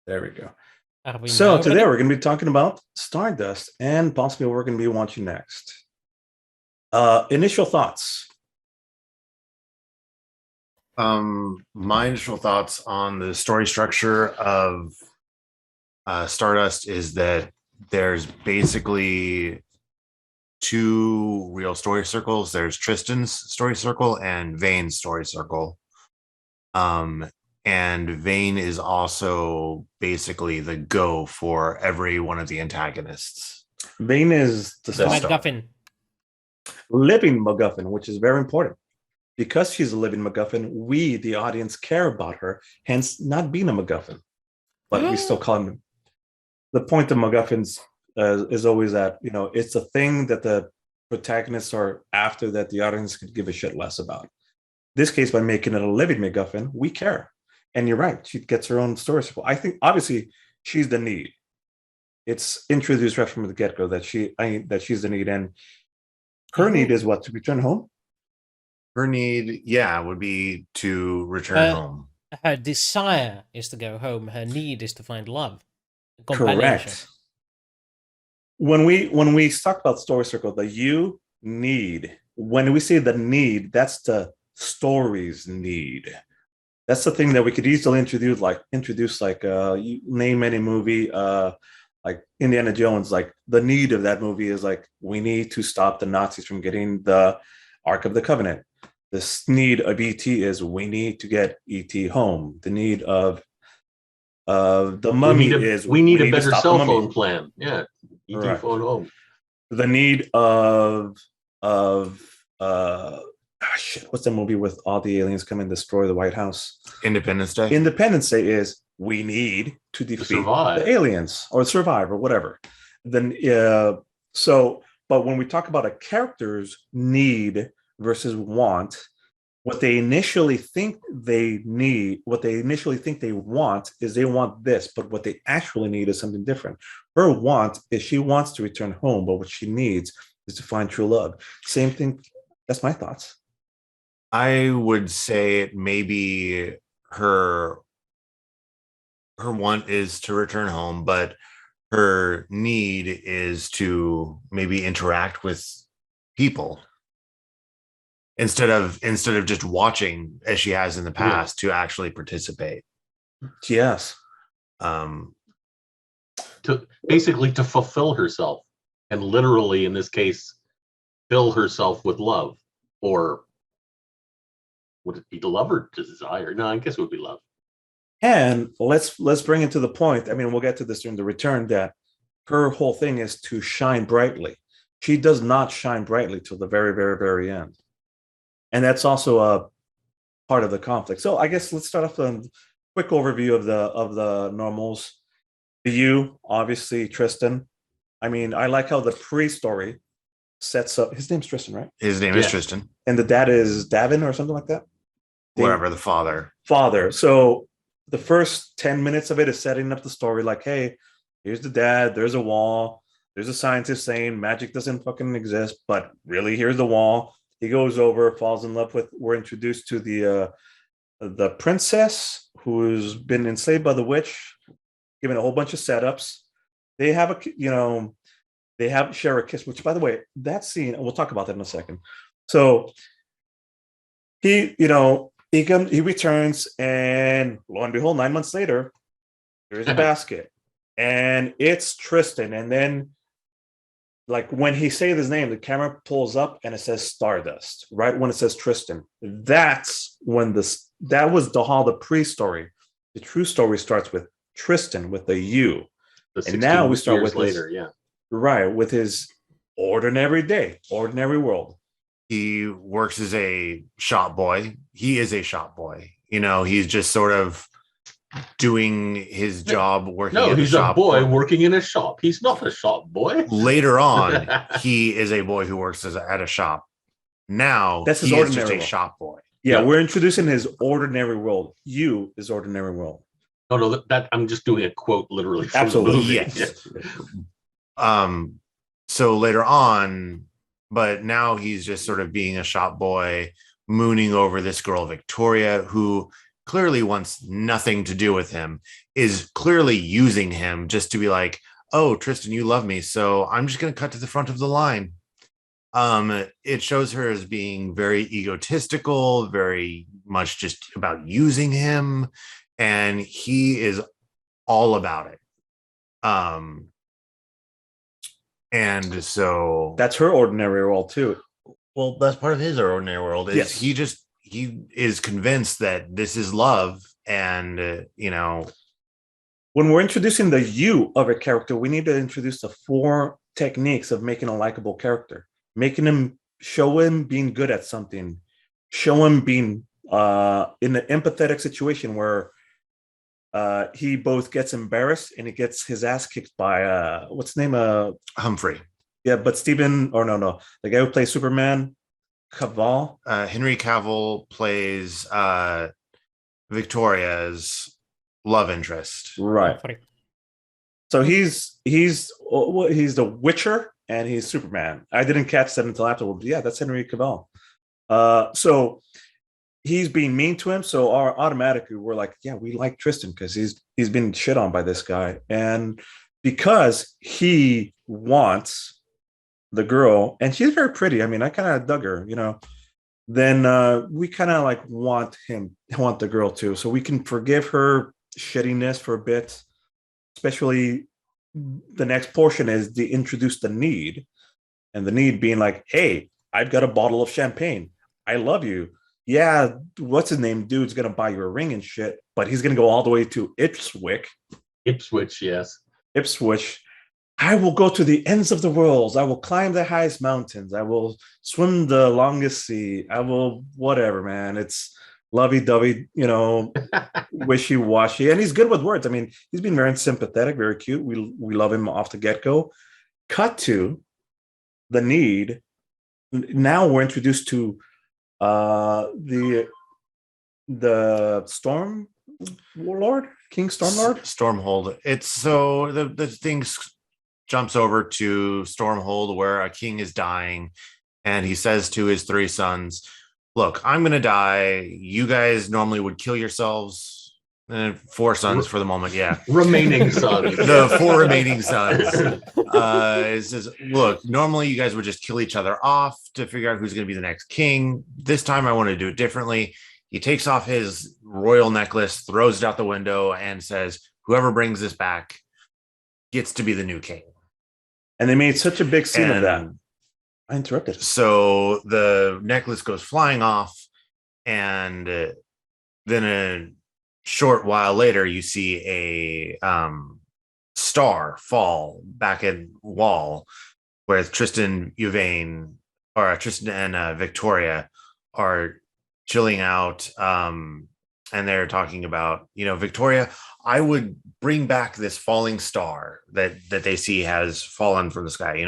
There we go. Are we So now today ready? we're going to be talking about Stardust and possibly what we're going to be watching next. Initial thoughts. My initial thoughts on the story structure of Stardust is that there's basically two real story circles. There's Tristan's story circle and Vane's story circle. And Vane is also basically the go for every one of the antagonists. Vane is the The star. MacGuffin. Living MacGuffin, which is very important. Because she's a living MacGuffin, we, the audience, care about her, hence not being a MacGuffin. But we still call him. The point of MacGuffins is always that, it's a thing that the protagonists are after that the audience could give a shit less about. This case, by making it a living MacGuffin, we care. And you're right, she gets her own story circle. I think, obviously, she's the need. It's introduced right from the get-go that she's the need. And her need is what? To return home? Her need, would be to return home. Her desire is to go home. Her need is to find love. Correct. When we talk about story circle, the you need, when we say the need, that's the story's need. That's the thing that we could easily introduce, you name any movie, like Indiana Jones, like the need of that movie is like, we need to stop the Nazis from getting the Ark of the Covenant. This need of ET is we need to get ET home. The need of the mummy we need a better cell phone plan. Yeah, ET right. Phone home. The need of what's the movie with all the aliens come and destroy the White House? Independence Day. Independence Day is we need to defeat the aliens or survive or whatever. Then but when we talk about a character's need versus want, what they initially think they need, what they initially think they want is they want this, but what they actually need is something different. Her want is she wants to return home, but what she needs is to find true love. Same thing. That's my thoughts. I would say maybe her want is to return home, but her need is to maybe interact with people instead of just watching as she has in the past, to actually participate. Yes. To fulfill herself, and literally in this case, fill herself with love. Or would it be the love or desire? No, I guess it would be love. And let's bring it to the point. I mean, we'll get to this during the return, that her whole thing is to shine brightly. She does not shine brightly till the very, very, very end. And that's also a part of the conflict. So I guess let's start off with a quick overview of the normals. You, obviously, Tristan. I mean, I like how the pre-story sets up. His name's Tristan, right? His name is Tristan. And the dad is Davin or something like that? Whatever, the father. So the first 10 minutes of it is setting up the story like, hey, here's the dad, there's a wall, there's a scientist saying magic doesn't fucking exist, but really, here's the wall. He goes over, falls in love with, we're introduced to the princess who's been enslaved by the witch, given a whole bunch of setups. They have share a kiss, which, by the way, that scene, and we'll talk about that in a second. So he returns, and lo and behold, 9 months later, there's a basket, and it's Tristan. And then, like, when he says his name, the camera pulls up and it says Stardust, right when it says Tristan. That's when that was the pre-story. The true story starts with Tristan with a U. And now we start with later, with his ordinary day, ordinary world. He works as a shop boy. He is a shop boy. He's just sort of doing his job, working at he's a shop. A boy working in a shop. He's not a shop boy. Later on, he is a boy who works at a shop. Now, that's his he ordinary is just world. A shop boy. Yeah, we're introducing his ordinary world. You is ordinary world. No, that I'm just doing a quote literally from Absolutely. the movie. Yes. So later on, but now he's just sort of being a shop boy, mooning over this girl, Victoria, who clearly wants nothing to do with him, is clearly using him just to be like, oh, Tristan, you love me, so I'm just going to cut to the front of the line. It shows her as being very egotistical, very much just about using him, and he is all about it. And so That's her ordinary role too. well, that's part of his ordinary world. Is Yes. he is convinced that this is love, and When we're introducing the you of a character, we need to introduce the 4 techniques of making a likable character, making him, show him being good at something, show him being in an empathetic situation where he both gets embarrassed and he gets his ass kicked by what's the name? Humphrey. Yeah, but Stephen, or no, the guy who plays Superman, Cavill. Henry Cavill plays Victoria's love interest. Right. So he's the Witcher and he's Superman. I didn't catch that until afterwards. Yeah, that's Henry Cavill. So he's being mean to him. So automatically we're like, yeah, we like Tristan because he's been shit on by this guy, and because he wants the girl, and she's very pretty. I mean, I kind of dug her, then we kind of like want the girl too, so we can forgive her shittiness for a bit. Especially the next portion is to introduce the need, and the need being like, hey, I've got a bottle of champagne. I love you. Yeah, what's his name? Dude's gonna buy you a ring and shit, but he's gonna go all the way to Ipswich. Yes. Ipswich. I will go to the ends of the world. I will climb the highest mountains. I will swim the longest sea. I will whatever, man. It's lovey-dovey, wishy-washy. And he's good with words. I mean, he's been very sympathetic, very cute. We love him off the get-go. Cut to the need. Now we're introduced to the Storm Warlord, King Stormlord. Stormhold. It's so the thing jumps over to Stormhold where a king is dying, and he says to his 3 sons, look, I'm gonna die. You guys normally would kill yourselves. 4 sons for the moment, yeah. Remaining sons. The 4 remaining sons. It says, look, normally you guys would just kill each other off to figure out who's going to be the next king. This time I want to do it differently. He takes off his royal necklace, throws it out the window, and says, whoever brings this back gets to be the new king. And they made such a big scene of that. I interrupted. So the necklace goes flying off, and then a short while later, you see a star fall back at wall where Tristan and Victoria are chilling out, and they're talking about, Victoria, I would bring back this falling star that they see has fallen from the sky,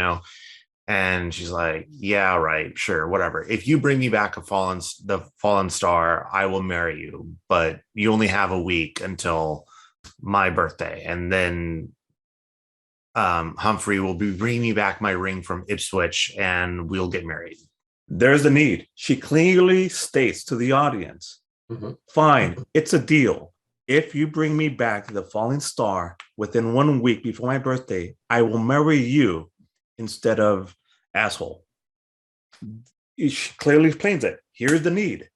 and she's like, yeah, right, sure, whatever. If you bring me back the fallen star, I will marry you, but you only have a week until my birthday, and then Humphrey will be bringing me back my ring from Ipswich, and we'll get married. There's the need. She clearly states to the audience, fine, it's a deal. If you bring me back the falling star within 1 week before my birthday, I will marry you instead of asshole. She clearly explains it. Here's the need.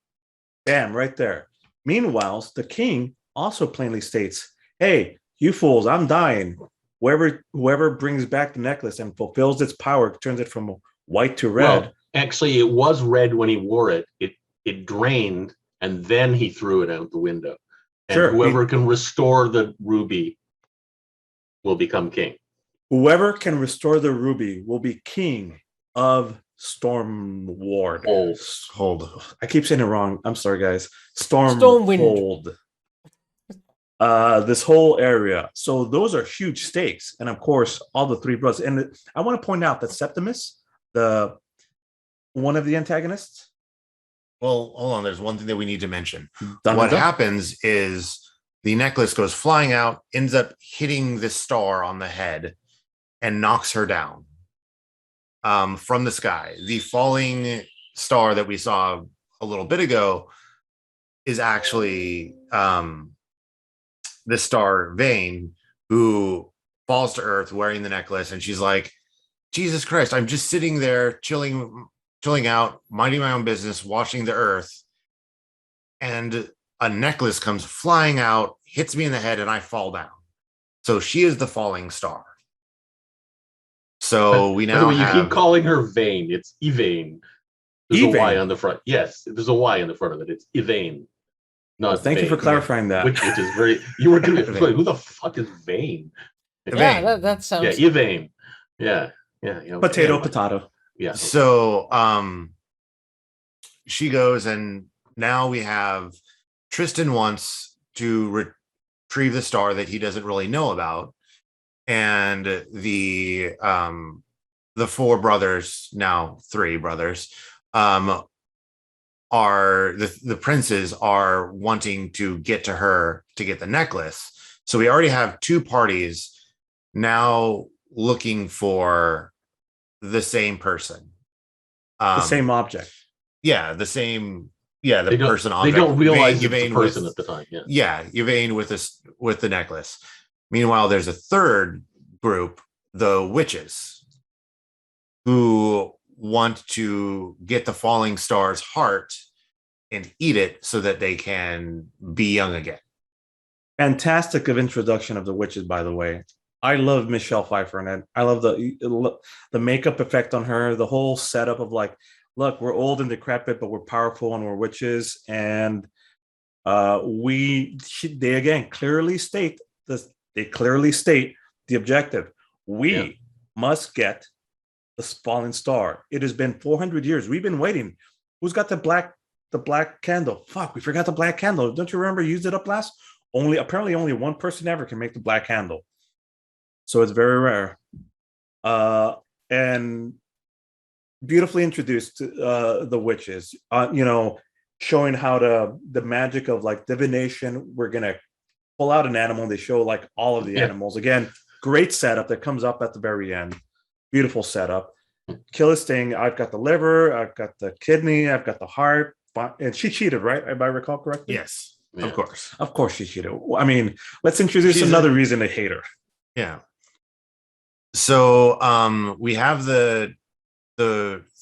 Bam, right there. Meanwhile, the king also plainly states, hey, you fools, I'm dying. Whoever brings back the necklace and fulfills its power, turns it from white to red. Well, actually, it was red when he wore it. It drained, and then he threw it out the window. And sure, whoever can restore the ruby will become king. Whoever can restore the ruby will be king of Stormward. Hold. I keep saying it wrong. I'm sorry, guys. Stormwind. This whole area. So those are huge stakes. And of course, all the 3 brothers. And I want to point out that Septimus, one of the antagonists. Well, hold on. There's one thing that we need to mention. What happens is the necklace goes flying out, ends up hitting the star on the head, and knocks her down from the sky. The falling star that we saw a little bit ago is actually the star Vane, who falls to Earth wearing the necklace, and she's like, Jesus Christ, I'm just sitting there chilling out, minding my own business, watching the Earth, and a necklace comes flying out, hits me in the head, and I fall down. So she is the falling star. So we By the now way, you have keep calling her Vane. It's Evane. There's a Y on the front. Yes, there's a Y on the front of it. It's Evane. Well, Not thank you for Vane. clarifying that. Which is very. You were gonna wait, who the fuck is Vane? Yeah, Vane. that sounds. Yeah, Evane. Yeah. Okay. Potato, Anyway. potato. Yeah. Okay. So she goes, and now we have Tristan wants to retrieve the star that he doesn't really know about, and the four brothers, now three brothers, are the princes are wanting to get to her to get the necklace. So we already have two parties now looking for the same person, The same object. yeah, the same, yeah, the They don't, person they object. don't realize it's Yvain a person with, at the time. Yeah. yeah, Yvain with the necklace. Meanwhile, there's a third group, the witches, who want to get the falling star's heart and eat it so that they can be young again. Fantastic of introduction of the witches, by the way. I love Michelle Pfeiffer in it. I love the makeup effect on her, the whole setup of like, look, we're old and decrepit, but we're powerful and we're witches. And they again clearly state this. They clearly state the objective. We must get the falling star. It has been 400 years. We've been waiting. Who's got the black candle? Fuck, we forgot the black candle. Don't you remember? Used it up last. Apparently only one person ever can make the black candle. So it's very rare. And beautifully introduced the witches, showing how the magic of like divination. We're going to pull out an animal. They show like all of the animals. Again, great setup that comes up at the very end. Beautiful setup. Kill this thing. I've got the liver. I've got the kidney. I've got the heart. And she cheated, right? If I recall correctly? Yes, Yeah. of course. Of course she cheated. I mean, let's introduce another reason to hate her. Yeah. So we have the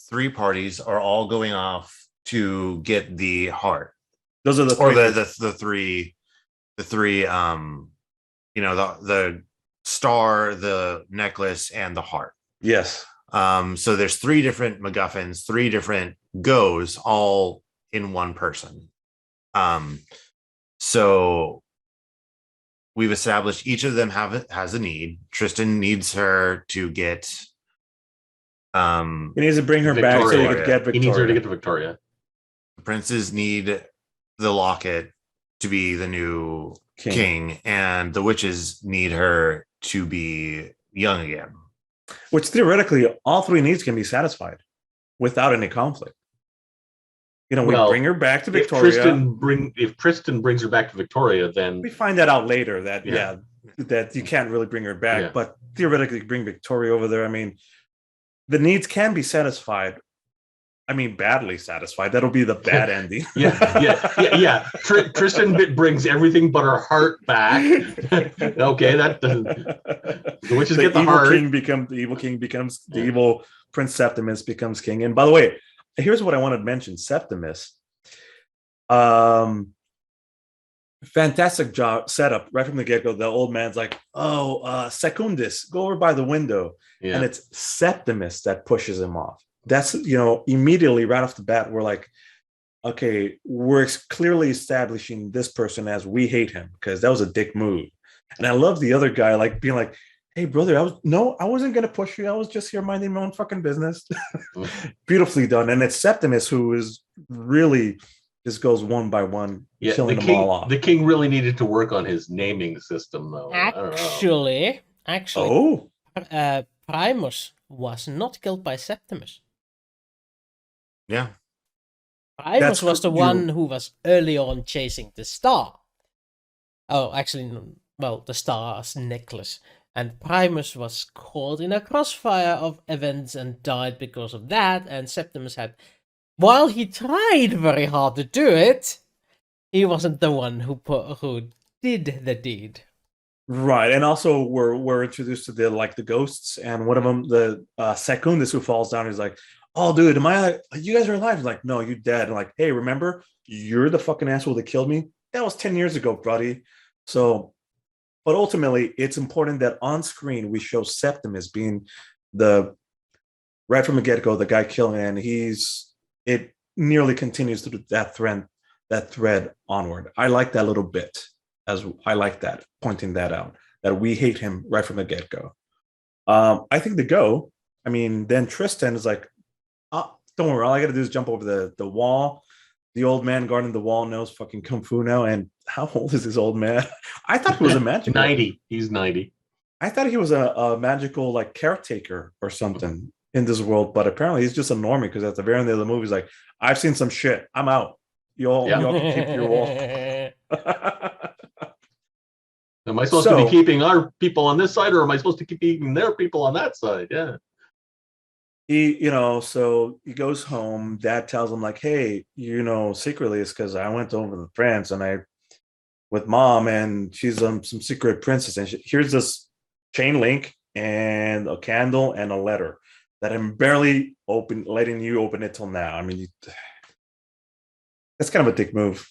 three parties are all going off to get the heart. Those are the three the star, the necklace, and the heart. Yes. So there's three different MacGuffins, three different goes, all in one person. So we've established each of them has a need. Tristan needs her to get. He needs to bring her back so he could get Victoria. He needs her to get to Victoria. The princes need the locket to be the new king, and the witches need her to be young again. Which theoretically, all three needs can be satisfied without any conflict. We bring her back to Victoria. If Tristan brings her back to Victoria, then we find that out later that that you can't really bring her back. Yeah. But theoretically, bring Victoria over there. I mean, the needs can be satisfied. I mean, badly satisfied. That'll be the bad ending. Yeah. Tristan brings everything but her heart back. Okay, that doesn't. The witches get the heart. The evil king becomes the evil Prince Septimus becomes king. And by the way, here's what I wanted to mention: Septimus. Fantastic job setup right from the get-go. The old man's like, Secundus, go over by the window. Yeah. And it's Septimus that pushes him off. That's, immediately right off the bat, we're like, okay, we're clearly establishing this person as we hate him because that was a dick move. And I love the other guy like being like, hey, brother, I wasn't going to push you. I was just here minding my own fucking business. Beautifully done. And it's Septimus who is really just goes one by one, killing them all off. The king really needed to work on his naming system, though. Actually, Primus was not killed by Septimus. Yeah. Primus was the one who was early on chasing the star. Oh, actually, well, the star's necklace. And Primus was caught in a crossfire of events and died because of that. And Septimus had, while he tried very hard to do it, he wasn't the one who did the deed. Right, and also we're introduced to the ghosts, and one of them, the Secundus, who falls down, is like, "Oh, dude, you guys are alive?" He's like, "No, you dead." And like, "Hey, remember, you're the fucking asshole that killed me. That was 10 years ago, buddy." So, but ultimately, it's important that on screen we show Septimus being the right from the get go, the guy killing, and it nearly continues to that thread onward. I like that little bit. As I like that, pointing that out, that we hate him right from the get go. I think I mean, then Tristan is like, oh, don't worry, all I got to do is jump over the wall. The old man guarding the wall knows fucking kung fu now. And how old is this old man? I thought he was a magical 90. He's 90. I thought he was a magical like caretaker or something in this world, but apparently he's just a normie because at the very end of the movie, he's like, I've seen some shit. I'm out. Y'all can keep your wall. Am I supposed to be keeping our people on this side, or am I supposed to keep keeping their people on that side? Yeah. So he goes home. Dad tells him like, "Hey, secretly it's because I went over to France and with mom, and she's some secret princess, and here's this chain link and a candle and a letter that I'm barely letting you open it till now." I mean, that's kind of a dick move.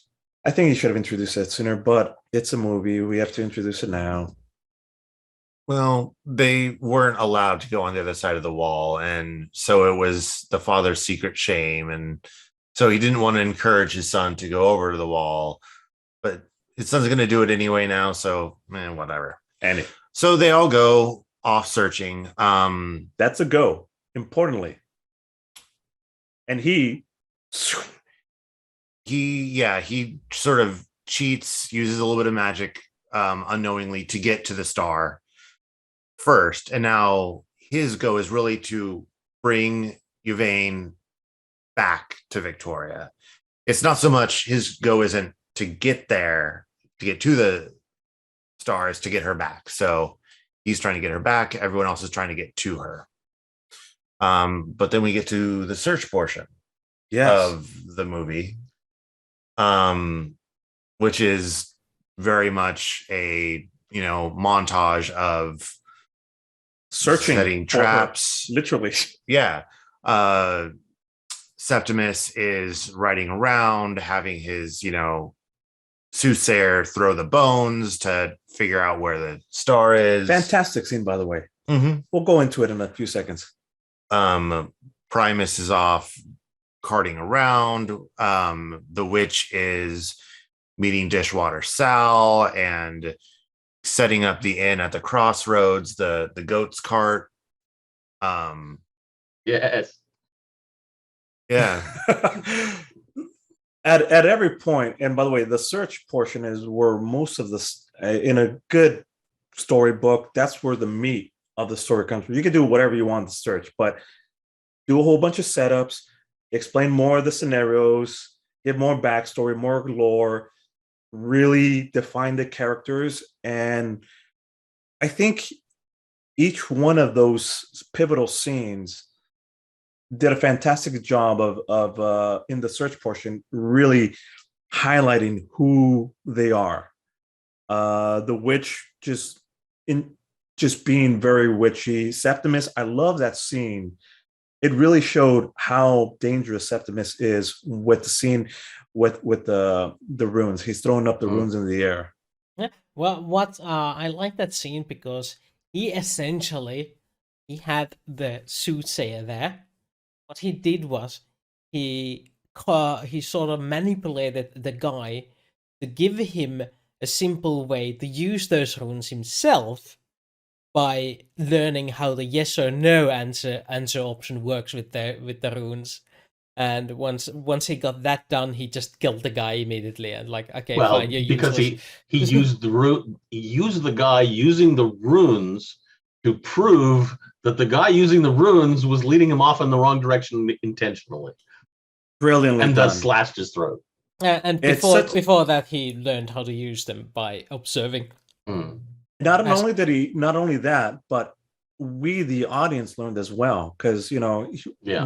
I think he should have introduced it sooner, but it's a movie. We have to introduce it now. Well, they weren't allowed to go on the other side of the wall. And so it was the father's secret shame. And so he didn't want to encourage his son to go over to the wall. But his son's going to do it anyway now. So, whatever. And so they all go off searching. That's a go, importantly. And he sort of cheats, uses a little bit of magic unknowingly to get to the star first. And now his go is really to bring Yvain back to Victoria. It's not so much his go isn't to get there, to get to the stars, to get her back. So he's trying to get her back. Everyone else is trying to get to her. But then we get to the search portion of the movie, which is very much a montage of searching, setting traps, literally. Yeah. Septimus is riding around, having his soothsayer throw the bones to figure out where the star is. Fantastic scene, by the way. Mm-hmm. We'll go into it in a few seconds. Primus is off carting around. The witch is meeting Dishwater Sal and setting up the inn at the crossroads, the goat's cart. Yes. Yeah. At every point, and by the way, the search portion is where most of this, in a good storybook, that's where the meat of the story comes from. You can do whatever you want to search, but do a whole bunch of setups, explain more of the scenarios, give more backstory, more lore, really define the characters. And I think each one of those pivotal scenes did a fantastic job of in the search portion, really highlighting who they are. The witch just being very witchy. Septimus, I love that scene. It really showed how dangerous Septimus is with the scene with the runes. He's throwing up the runes in the air. Yeah. Well, I like that scene because he had the soothsayer there. What he did was he sort of manipulated the guy to give him a simple way to use those runes himself by learning how the yes or no answer option works with the runes. And once he got that done, he just killed the guy immediately and like, okay, well, fine, you're because useless. he used he used the guy using the runes to prove that the guy using the runes was leading him off in the wrong direction intentionally. Brilliantly and done. Thus slashed his throat. And before that, he learned how to use them by observing. Not only that, but we, the audience, learned as well, because we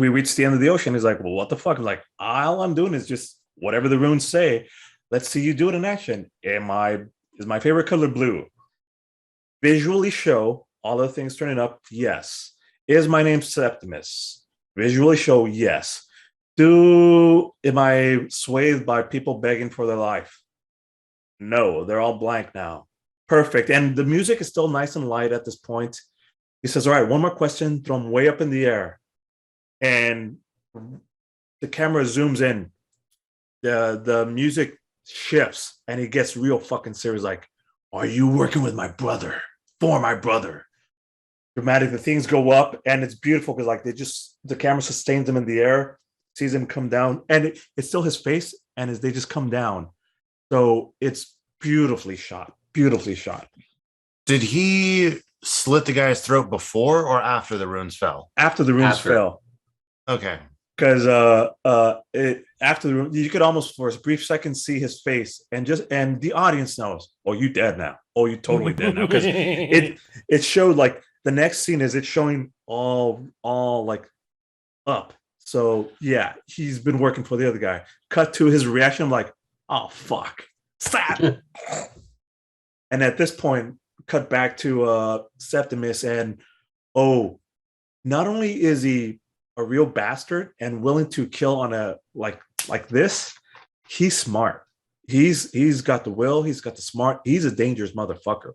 reached the end of the ocean. He's like, well, what the fuck? I'm like, all I'm doing is just whatever the runes say. Let's see you do it in action. Is my favorite color blue? Visually show all the things turning up. Yes. Is my name Septimus? Visually show. Yes. Am I swayed by people begging for their life? No, they're all blank now. Perfect. And the music is still nice and light at this point. He says, all right, one more question, throw them way up in the air. And the camera zooms in. The music shifts and he gets real fucking serious. Like, are you working with my brother? For my brother. Dramatic, the things go up and it's beautiful because like the camera sustains them in the air, sees him come down, and it's still his face, and as they just come down. So it's beautifully shot. Beautifully shot. Did he slit the guy's throat before or after the runes fell? After the runes fell. Okay. Because after the runes, you could almost for a brief second see his face, and the audience knows, oh, you dead now. Oh, you totally dead now. Because it showed like the next scene is it's showing all like up. So yeah, he's been working for the other guy. Cut to his reaction, I'm like, oh fuck. Stop. And at this point, cut back to Septimus, and not only is he a real bastard and willing to kill on a like this, he's smart. He's got the will, he's got the smart, he's a dangerous motherfucker.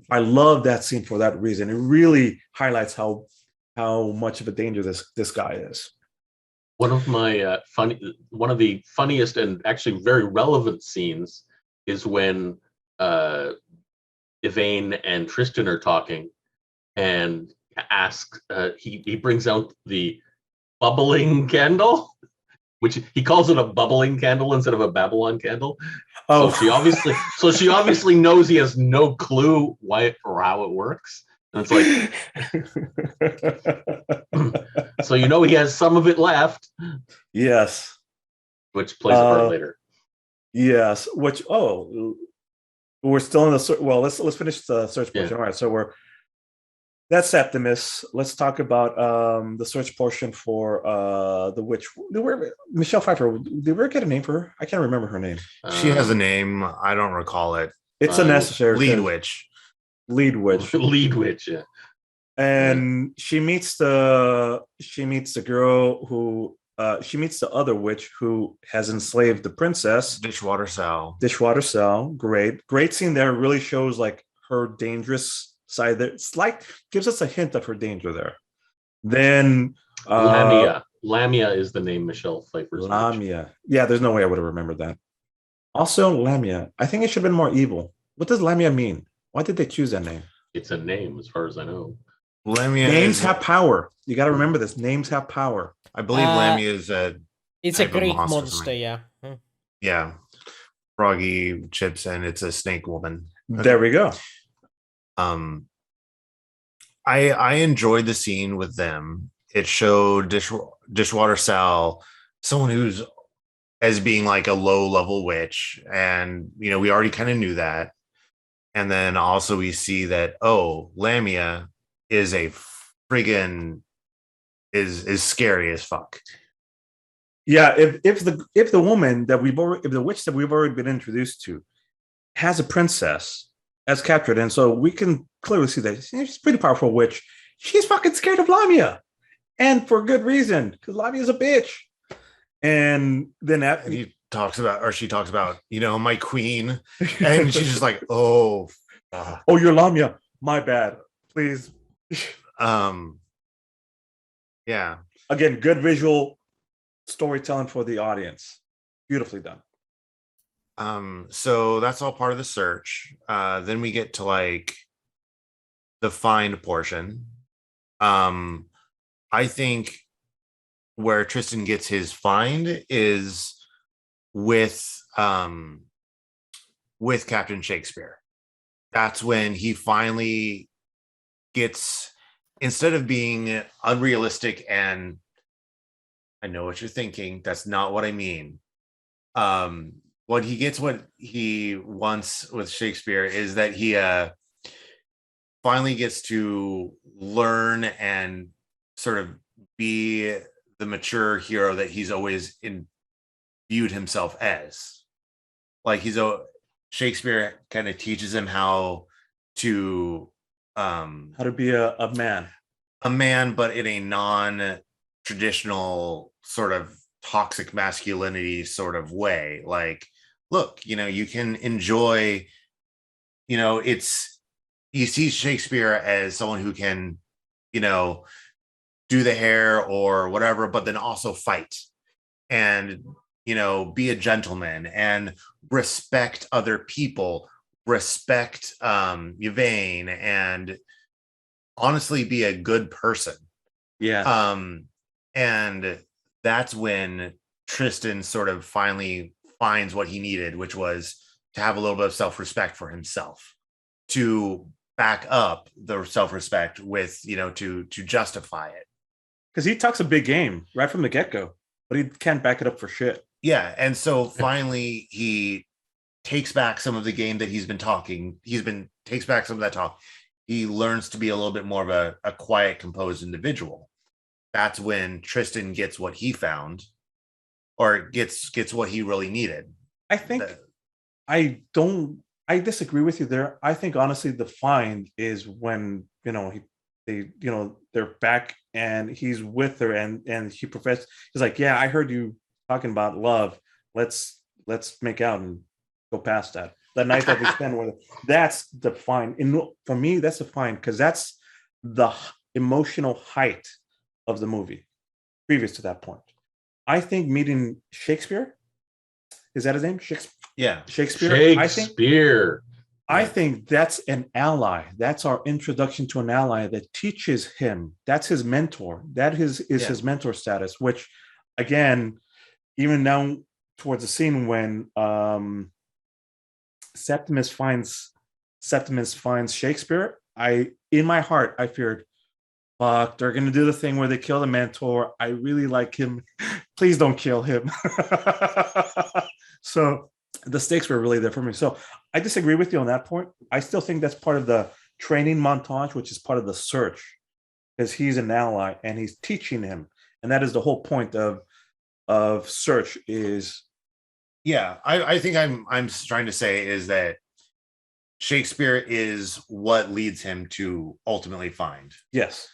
I love that scene for that reason. It really highlights how much of a danger this guy is. One of the funniest and actually very relevant scenes is when Yvain and Tristan are talking, and he brings out the bubbling candle, which he calls it a bubbling candle instead of a Babylon candle. Oh, so she obviously knows he has no clue why or how it works. And it's like, so he has some of it left. Yes. Which plays a part later. Yes. Which we're still in the well. Let's finish the search portion. Yeah. All right. So that's Septimus. Let's talk about the search portion for the witch. Michelle Pfeiffer. Did we ever get a name for her? I can't remember her name. She has a name. I don't recall it. It's a necessary lead witch. Lead witch. Lead witch. Yeah. And she meets the girl who she meets the other witch who has enslaved the princess. Dishwater Sal. Great scene there. Really shows like her dangerous side there. It's like gives us a hint of her danger there. Then Lamia is the name Michelle Pfeiffer's Lamia. Yeah, there's no way I would have remembered that. Also, Lamia. I think it should have been more evil. What does Lamia mean? Why did they choose that name? It's a name, as far as I know. Lamia names have power. You got to remember this. Names have power. I believe Lamia is it's a Greek monster, yeah. Yeah. Froggy chips, and it's a snake woman. Okay. There we go. I enjoyed the scene with them. It showed Dishwater Sal, someone who's as being like a low-level witch, and we already kind of knew that. And then also we see that Lamia is a friggin' is scary as fuck. Yeah, if the woman that if the witch that we've already been introduced to has a princess as captured, and so we can clearly see that she's a pretty powerful witch. She's fucking scared of Lamia, and for good reason, because Lamia is a bitch. And then she talks about my queen, and she's just like, oh, you're Lamia. My bad. Please. Yeah. Again, good visual storytelling for the audience. Beautifully done. So that's all part of the search. Then we get to like the find portion. I think where Tristan gets his find is with Captain Shakespeare. That's when he finally gets, instead of being unrealistic and I know what you're thinking, that's not what I mean. What he wants with Shakespeare is that he finally gets to learn and sort of be the mature hero that he's always viewed himself as. like Shakespeare kind of teaches him how to be a man, but in a non-traditional sort of toxic masculinity sort of way. Like, look, you can enjoy, you see Shakespeare as someone who can, do the hair or whatever, but then also fight and, be a gentleman and respect other people, respect Yvain, and honestly be a good person. Yeah. And that's when Tristan sort of finally finds what he needed, which was to have a little bit of self-respect for himself, to back up the self-respect with, to justify it. Because he talks a big game right from the get-go, but he can't back it up for shit. Yeah. And so finally he takes back some of the game that he's been talking. Takes back some of that talk. He learns to be a little bit more of a quiet, composed individual. That's when Tristan gets what he found, or gets what he really needed. I think I disagree with you there. I think honestly the find is when, they're back and he's with her and he's like, yeah, I heard you talking about love. Let's make out and go past that. The night that we spend with it, that's the find. And for me, that's the find, because that's the emotional height of the movie previous to that point. I think meeting Shakespeare, is that his name? Shakespeare. Yeah. Shakespeare. I think that's an ally. That's our introduction to an ally that teaches him. That's his mentor. That is his mentor status, which again, even now towards the scene when Septimus finds Shakespeare, in my heart I feared, fuck, they're gonna do the thing where they kill the mentor. I really like him. Please don't kill him. So the stakes were really there for me. So I disagree with you on that point. I still think that's part of the training montage, which is part of the search, because he's an ally and he's teaching him, and that is the whole point of search. Is I think I'm trying to say is that Shakespeare is what leads him to ultimately find. Yes.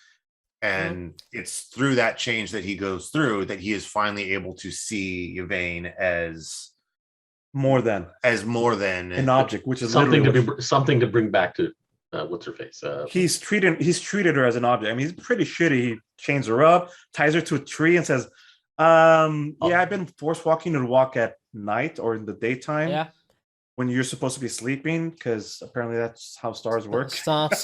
And it's through that change that he goes through that he is finally able to see Yvain as more than an object, which is something to bring back to what's her face. He's treated her as an object. I mean, he's pretty shitty. He chains her up, ties her to a tree, and says, I've been force walking to walk at night or in the daytime. Yeah. When you're supposed to be sleeping, because apparently that's how stars work. Stars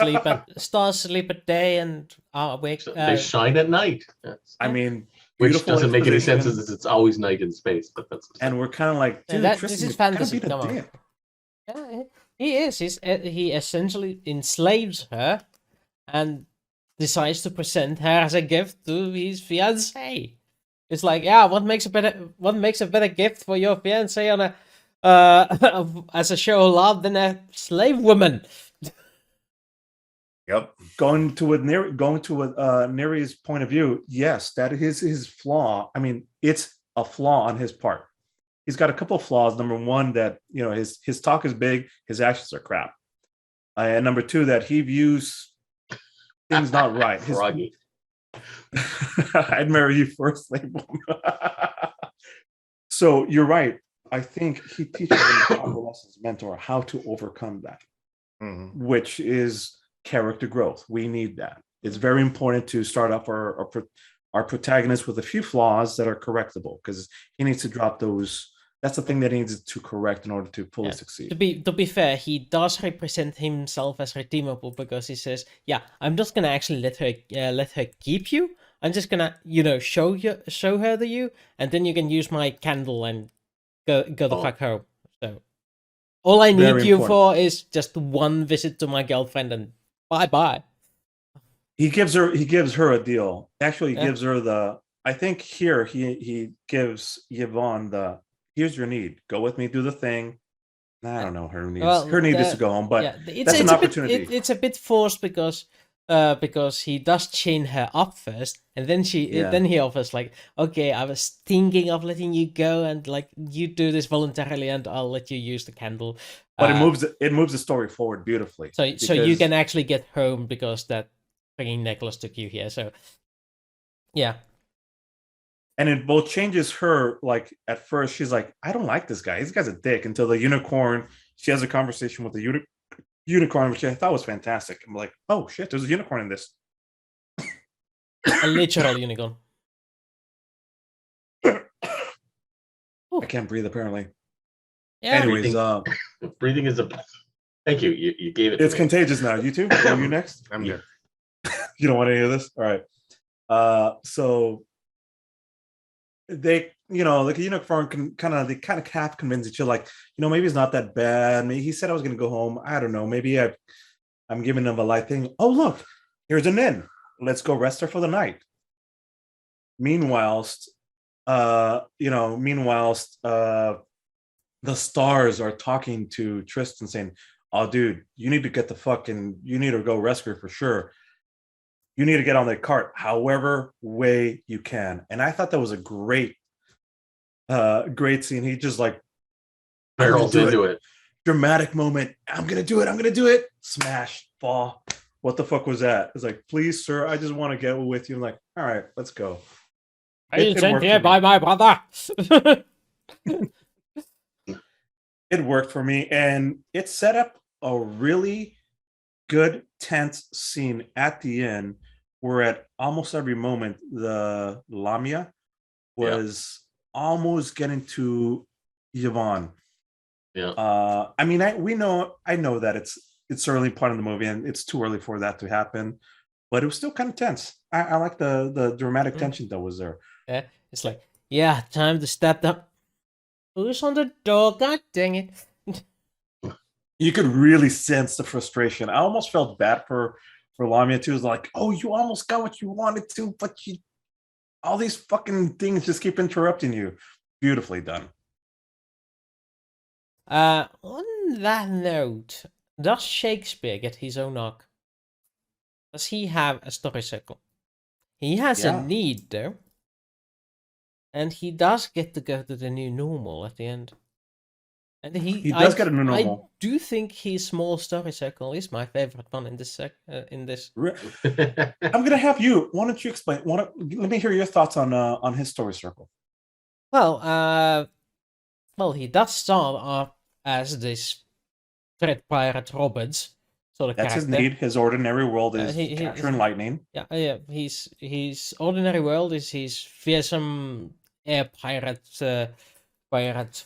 sleep at day and are awake. They shine at night. I mean, which doesn't make any sense as it's always night in space, but that's. And we're kind of like, dude, this is fantasy. Come on. Yeah, he is. He essentially enslaves her and decides to present her as a gift to his fiancée. It's like, what makes a better gift for your fiancée on a as a show of love than a slave woman? Yep. Going to Neari's point of view, yes, that is his flaw. I mean, it's a flaw on his part. He's got a couple of flaws. Number one, that his talk is big, his actions are crap. And number two, that he views things not right. I'd marry you for a slave woman. So you're right. I think he teaches him as mentor how to overcome that, which is character growth. We need that. It's very important to start off our protagonist with a few flaws that are correctable, because he needs to drop those. That's the thing that he needs to correct in order to fully succeed. To be fair, he does represent himself as redeemable, because he says, I'm just gonna actually let her keep you. I'm just gonna show her to you, and then you can use my candle and go the fuck home. So all I need you for is just one visit to my girlfriend, and bye. He gives her a deal. Actually, he gives her I think here he gives Yvonne here's your need. Go with me, do the thing. I don't know her need. Her need is to go home, but that's an opportunity. It's a bit forced, because because he does chain her up first, and then then he offers like, okay, I was thinking of letting you go, and like you do this voluntarily, and I'll let you use the candle. But it moves the story forward beautifully. So you can actually get home because that freaking necklace took you here. So yeah. And it both changes her, like at first she's like, I don't like this guy. This guy's a dick, until the unicorn, she has a conversation with the unicorn, which I thought was fantastic. I'm like, oh shit, there's a unicorn in this. A literal unicorn. I can't breathe apparently. Yeah. Anyways, breathing is a thank you. You gave it. It's contagious now. You too? Are you next? I'm good. You don't want to hear this? All right. So they, like a unicorn can kind of half convince each other, like, maybe it's not that bad. Maybe he said I was gonna go home. I don't know. Maybe I'm giving him a light thing. Oh, look, here's an inn. Let's go rest her for the night. Meanwhile, the stars are talking to Tristan saying, oh, dude, you need to get you need to go rescue her for sure. You need to get on that cart however way you can. And I thought that was a great scene. He just like barrels into it. Dramatic moment. I'm going to do it. Smash, fall. What the fuck was that? It's like, please, sir, I just want to get with you. I'm like, all right, let's go. Are sent here by my brother? It worked for me. And it set up a really good, tense scene at the end where at almost every moment the Lamia was almost getting to Yvonne. Yeah. I mean, I know that it's early part of the movie and it's too early for that to happen, but it was still kind of tense. I like the dramatic tension that was there. Yeah, it's like, yeah, time to step up. Who's on the door? God dang it. You could really sense the frustration. I almost felt bad for Lamia too. It's like, oh, you almost got what you wanted to, but all these fucking things just keep interrupting you. Beautifully done. On that note, does Shakespeare get his own arc? Does he have a story circle? He has a need though. And he does get to go to the new normal at the end. And he does get a new normal. I do think his small story circle is my favorite one in this. I'm gonna have you. Why don't you explain? Let me hear your thoughts on his story circle. Well, he does start off as this threat pirate Roberts sort of That's character. his need. His ordinary world is capturing lightning. Yeah. His ordinary world is his fearsome air pirate,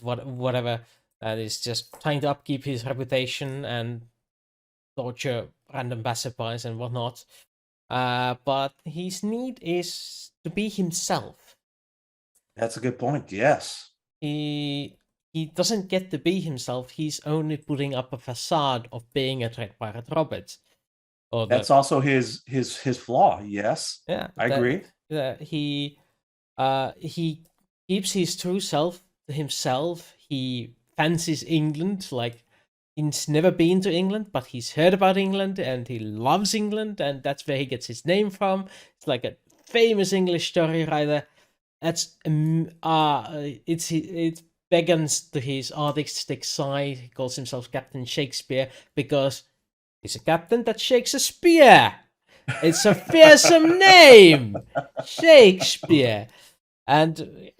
whatever. That is just trying to upkeep his reputation and torture random passerbys and whatnot. But his need is to be himself. That's a good point. Yes. He doesn't get to be himself. He's only putting up a facade of being a Dread Pirate Robert. That's also his flaw. Yes. Yeah, I agree. He keeps his true self to himself. He fancies England, like he's never been to England, but he's heard about England and he loves England, and that's where he gets his name from. It's like a famous English story writer. That's it beckons to his artistic side. He calls himself Captain Shakespeare because he's a captain that shakes a spear. It's a fearsome name, Shakespeare, and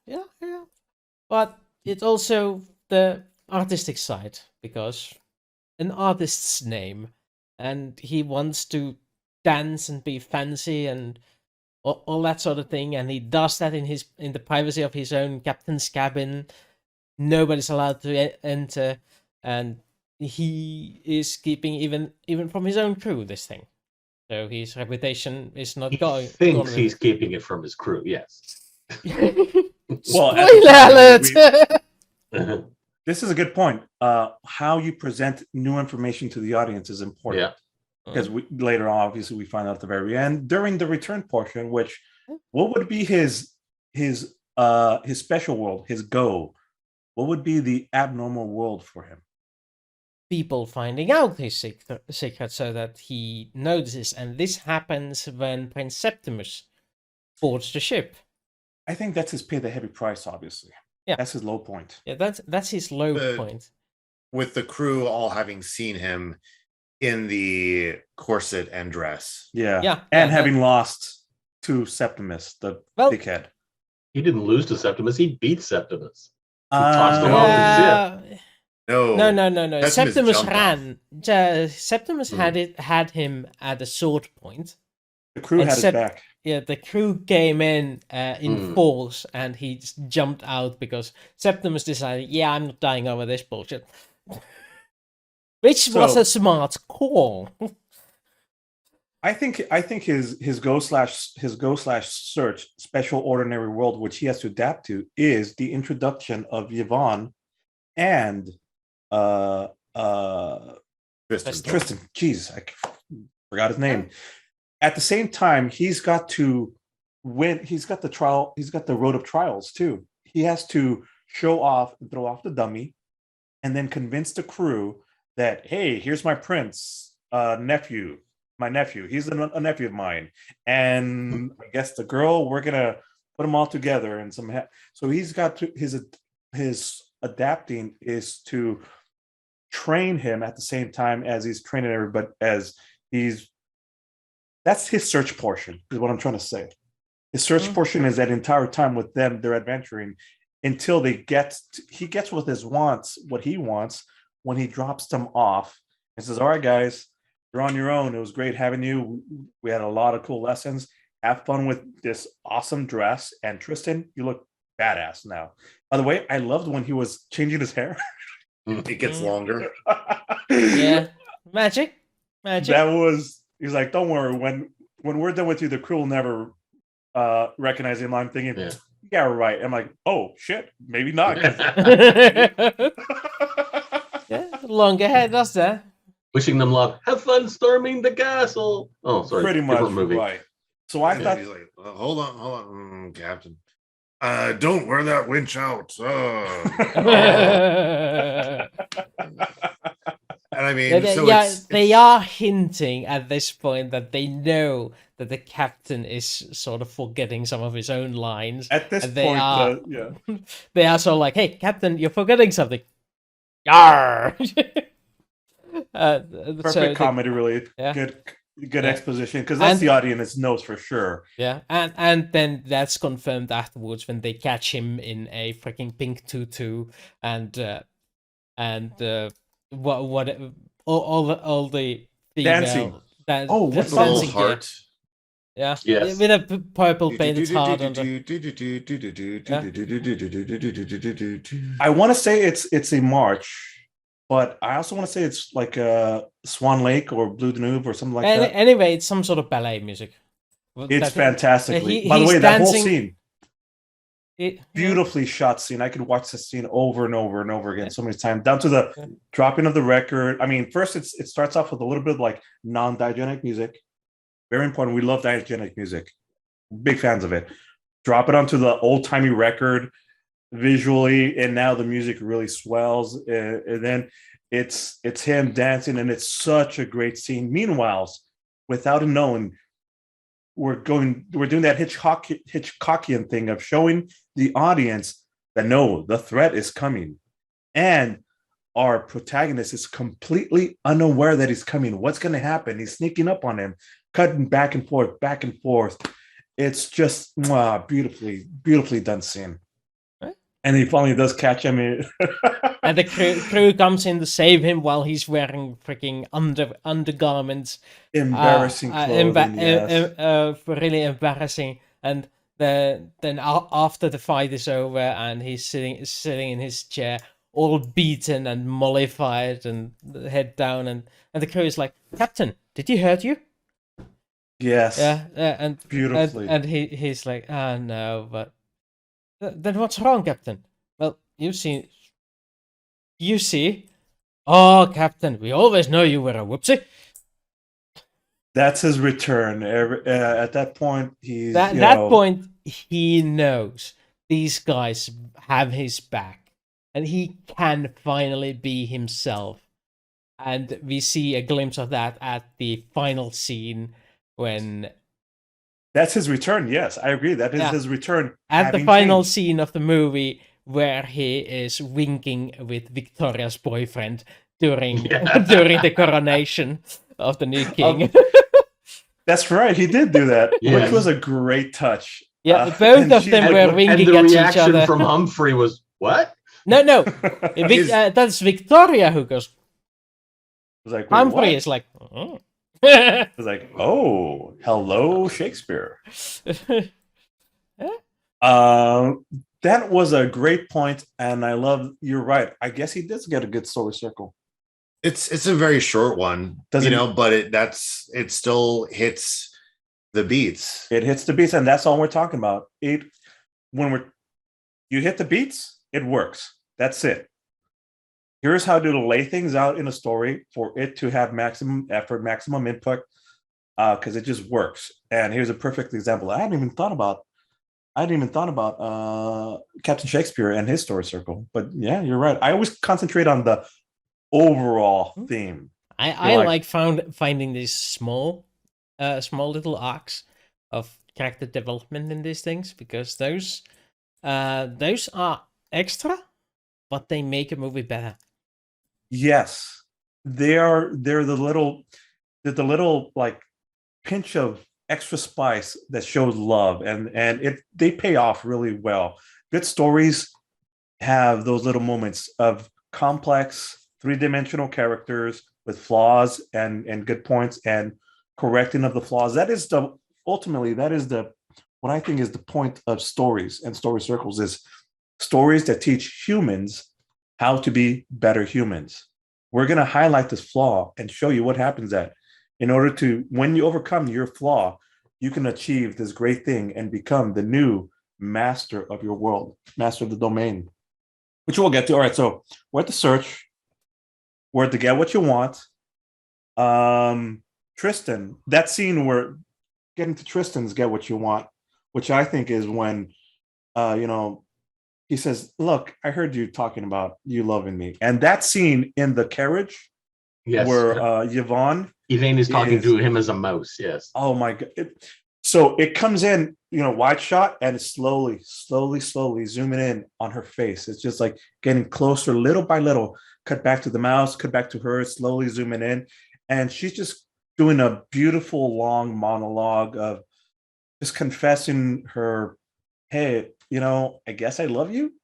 yeah. But it's also the artistic side because an artist's name, and he wants to dance and be fancy and all that sort of thing, and he does that in the privacy of his own captain's cabin. Nobody's allowed to enter, and he is keeping even from his own crew this thing. So his reputation is not going. He thinks he's keeping it from his crew. Yes. Spoiler alert! This is a good point. How you present new information to the audience is important. Yeah. Because later on, obviously, we find out at the very end during the return portion, what would be his special world, his go? What would be the abnormal world for him? people finding out his secret so that he notices. And this happens when Prince Septimus boards the ship. I think that's his pay the heavy price, obviously. Yeah. That's his low point. Yeah, that's his low point. With the crew all having seen him in the corset and dress. Yeah. And having lost to Septimus, the dickhead. He didn't lose to Septimus, he beat Septimus. He tossed him off the ship. No. Septimus jumped ran. Septimus had him at a sword point. The crew had his back. Yeah, the crew came in force, and he just jumped out because Septimus decided, "Yeah, I'm not dying over this bullshit," which was a smart call. I think his go slash search special ordinary world, which he has to adapt to, is the introduction of Yvonne and Tristan. Jeez, I forgot his name. At the same time, he's got to win. He's got the trial. He's got the road of trials too. He has to show off and throw off the dummy, and then convince the crew that, hey, here's my prince nephew. My nephew. He's a nephew of mine, and I guess the girl. We're gonna put them all together and some. So he's got to his adapting is to train him at the same time as he's training everybody. That's his search portion. Is what I'm trying to say. His search portion is that entire time with them. They're adventuring until he gets what he wants when he drops them off and says, "All right, guys. You're on your own. It was great having you. We had a lot of cool lessons. Have fun with this awesome dress. And Tristan, you look badass now." By the way, I loved when he was changing his hair. It gets longer. Yeah, magic. He's like, "Don't worry. When we're done with you, the crew will never recognize him." I'm thinking, yeah, right. I'm like, oh shit, maybe not. Yeah, longer hair does that. Wishing them luck. Have fun storming the castle. Oh, sorry. Pretty much movie. Right. So I thought, he's like, hold on, Captain. Don't wear that winch out. And I mean, they are hinting at this point that they know that the captain is sort of forgetting some of his own lines. At this point, they are sort of like, "Hey, Captain, you're forgetting something." Yarr! Perfect comedy, really. Yeah. Good exposition, because that's the audience knows for sure. Yeah, and then that's confirmed afterwards when they catch him in a freaking pink tutu and what all the dancing. What's the whole heart? Yeah, yes. With a purple painted heart on I want to say it's a march. But I also want to say it's like Swan Lake or Blue Danube or something like that. Anyway, it's some sort of ballet music. It's fantastically. By the way, that whole scene, beautifully shot scene. I could watch the scene over and over and over again so many times, down to the dropping of the record. I mean, first it starts off with a little bit of like non-diegetic music. Very important. We love diegetic music. Big fans of it. Drop it onto the old-timey record. Visually, and now the music really swells, and then it's him dancing, and it's such a great scene. Meanwhile, without him knowing, we're doing that Hitchcockian thing of showing the audience that no, the threat is coming, and our protagonist is completely unaware that he's coming. What's going to happen? He's sneaking up on him, cutting back and forth. It's just beautifully done scene. And he finally does catch him. And the crew comes in to save him while he's wearing freaking undergarments. Embarrassing clothing, really embarrassing. And then after the fight is over and he's sitting in his chair, all beaten and mollified and head down, and the crew is like, "Captain, did he hurt you?" Yes. Yeah, and beautifully. And he's like, "Ah, no, but." Then what's wrong, Captain? Well, you see. Oh, Captain, we always know you were a whoopsie. That's his return. At that point, he's point he knows these guys have his back, and he can finally be himself. And we see a glimpse of that at the final scene when... That's his return. Yes, I agree. That is his return. At the final scene of the movie where he is winking with Victoria's boyfriend during during the coronation of the new king. That's right. He did do that, which was a great touch. Yeah, both of them were winking at each other. And the reaction from Humphrey was, what? No. That's Victoria who goes... Like, Humphrey what? is like... Oh. It's like, oh, hello, Shakespeare. That was a great point, and I love. You're right. I guess he does get a good story circle. It's a very short one, but it still hits the beats. It hits the beats, and that's all we're talking about. You hit the beats, it works. That's it. Here's how to lay things out in a story for it to have maximum effort, maximum input, because it just works. And here's a perfect example. I hadn't even thought about Captain Shakespeare and his story circle. But yeah, you're right. I always concentrate on the overall theme. I like finding these small little arcs of character development in these things, because those are extra, but they make a movie better. Yes, they're the little like pinch of extra spice that shows love, and they pay off really well. Good stories have those little moments of complex three-dimensional characters with flaws and good points and correcting of the flaws. That is what I think is the point of stories and story circles, is stories that teach humans how to be better humans. We're going to highlight this flaw and show you what happens that in order to, when you overcome your flaw, you can achieve this great thing and become the new master of your world, master of the domain, which we'll get to. All right, so we're at the search. We're at the get what you want. Tristan, that scene where getting to Tristan's get what you want, which I think is when, he says, look, I heard you talking about you loving me. And that scene in the carriage where Yvonne is talking to him as a mouse. Yes. Oh my God. So it comes in, wide shot, and it's slowly zooming in on her face. It's just like getting closer little by little, cut back to the mouse, cut back to her, slowly zooming in. And she's just doing a beautiful long monologue of just confessing her, hey, I guess I love you.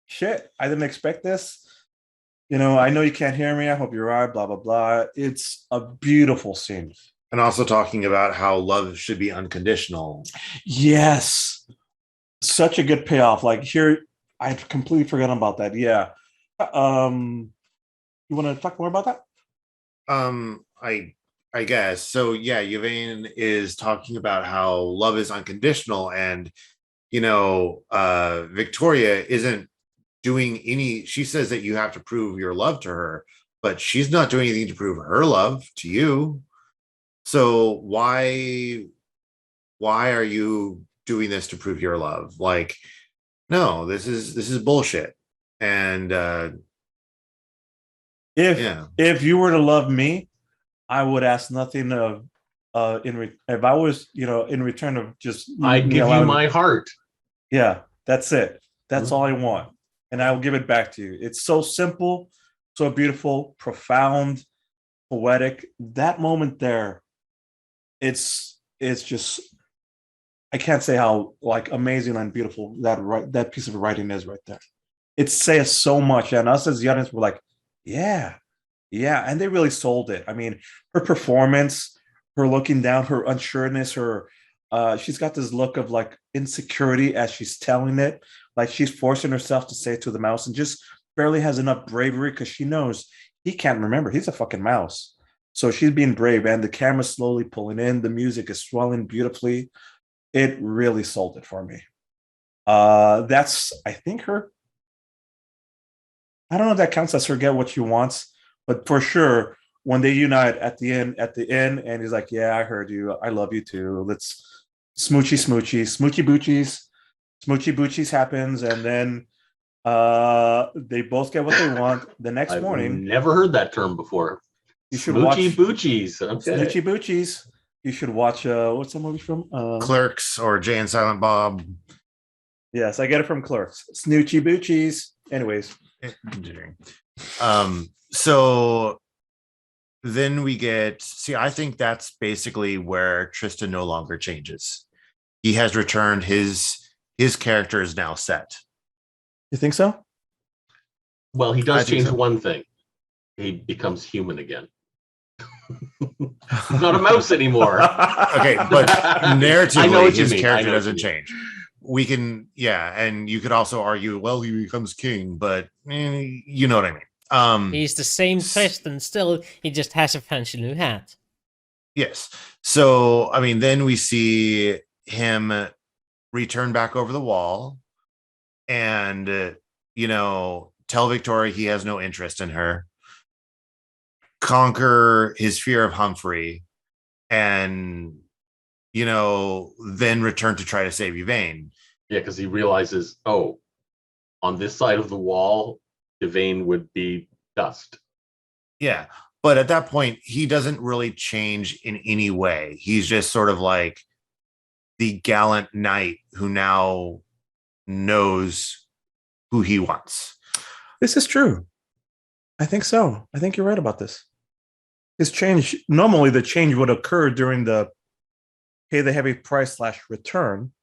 Shit, I didn't expect this. I know you can't hear me. I hope you're all right, blah, blah, blah. It's a beautiful scene. And also talking about how love should be unconditional. Yes. Such a good payoff. Like here, I've completely forgotten about that. Yeah. You want to talk more about that? I guess. So yeah, Yvain is talking about how love is unconditional, and Victoria isn't doing any. She says that you have to prove your love to her, but she's not doing anything to prove her love to you. So why are you doing this to prove your love? Like, no, this is bullshit. And if you were to love me, I would ask nothing of if I was, in return of just I'd give you my heart. Yeah, that's it. That's all I want. And I will give it back to you. It's so simple, so beautiful, profound, poetic. That moment there, it's just, I can't say how amazing and beautiful that piece of writing is right there. It says so much. And us as the audience were like, yeah. And they really sold it. I mean, her performance, her looking down, her unsureness, she's got this look of insecurity as she's telling it. Like she's forcing herself to say it to the mouse, and just barely has enough bravery because she knows he can't remember. He's a fucking mouse. So she's being brave, and the camera's slowly pulling in. The music is swelling beautifully. It really sold it for me. That's, I think, her. I don't know if that counts as her get what she wants, but for sure, when they unite at the end, and he's like, yeah, I heard you. I love you too. Let's smoochy boochies happens, and then they both get what they want. The next morning. Never heard that term before. You should watch Smoochy Boochies. Okay. Snoochie Boochies. You should watch what's the movie from? Clerks or Jay and Silent Bob. Yes, I get it from Clerks. Snoochie Boochies. Anyways. So then we get, I think that's basically where Tristan no longer changes. He has returned. His character is now set. You think so? Well, he does change so. one thing. He becomes human again. He's not a mouse anymore. Okay, but narratively, his character doesn't change. We can, and you could also argue, well, he becomes king, but you know what I mean. He's the same Tristan still, he just has a fancy new hat. Yes. So, I mean, then we see him return back over the wall and, tell Victoria he has no interest in her, conquer his fear of Humphrey, and, then return to try to save Yvain. Yeah, because he realizes, on this side of the wall, Yvain would be dust. Yeah. But at that point, he doesn't really change in any way. He's just sort of like the gallant knight who now knows who he wants. This is true. I think so. I think you're right about this. His change, normally the change would occur during the pay the heavy price / return.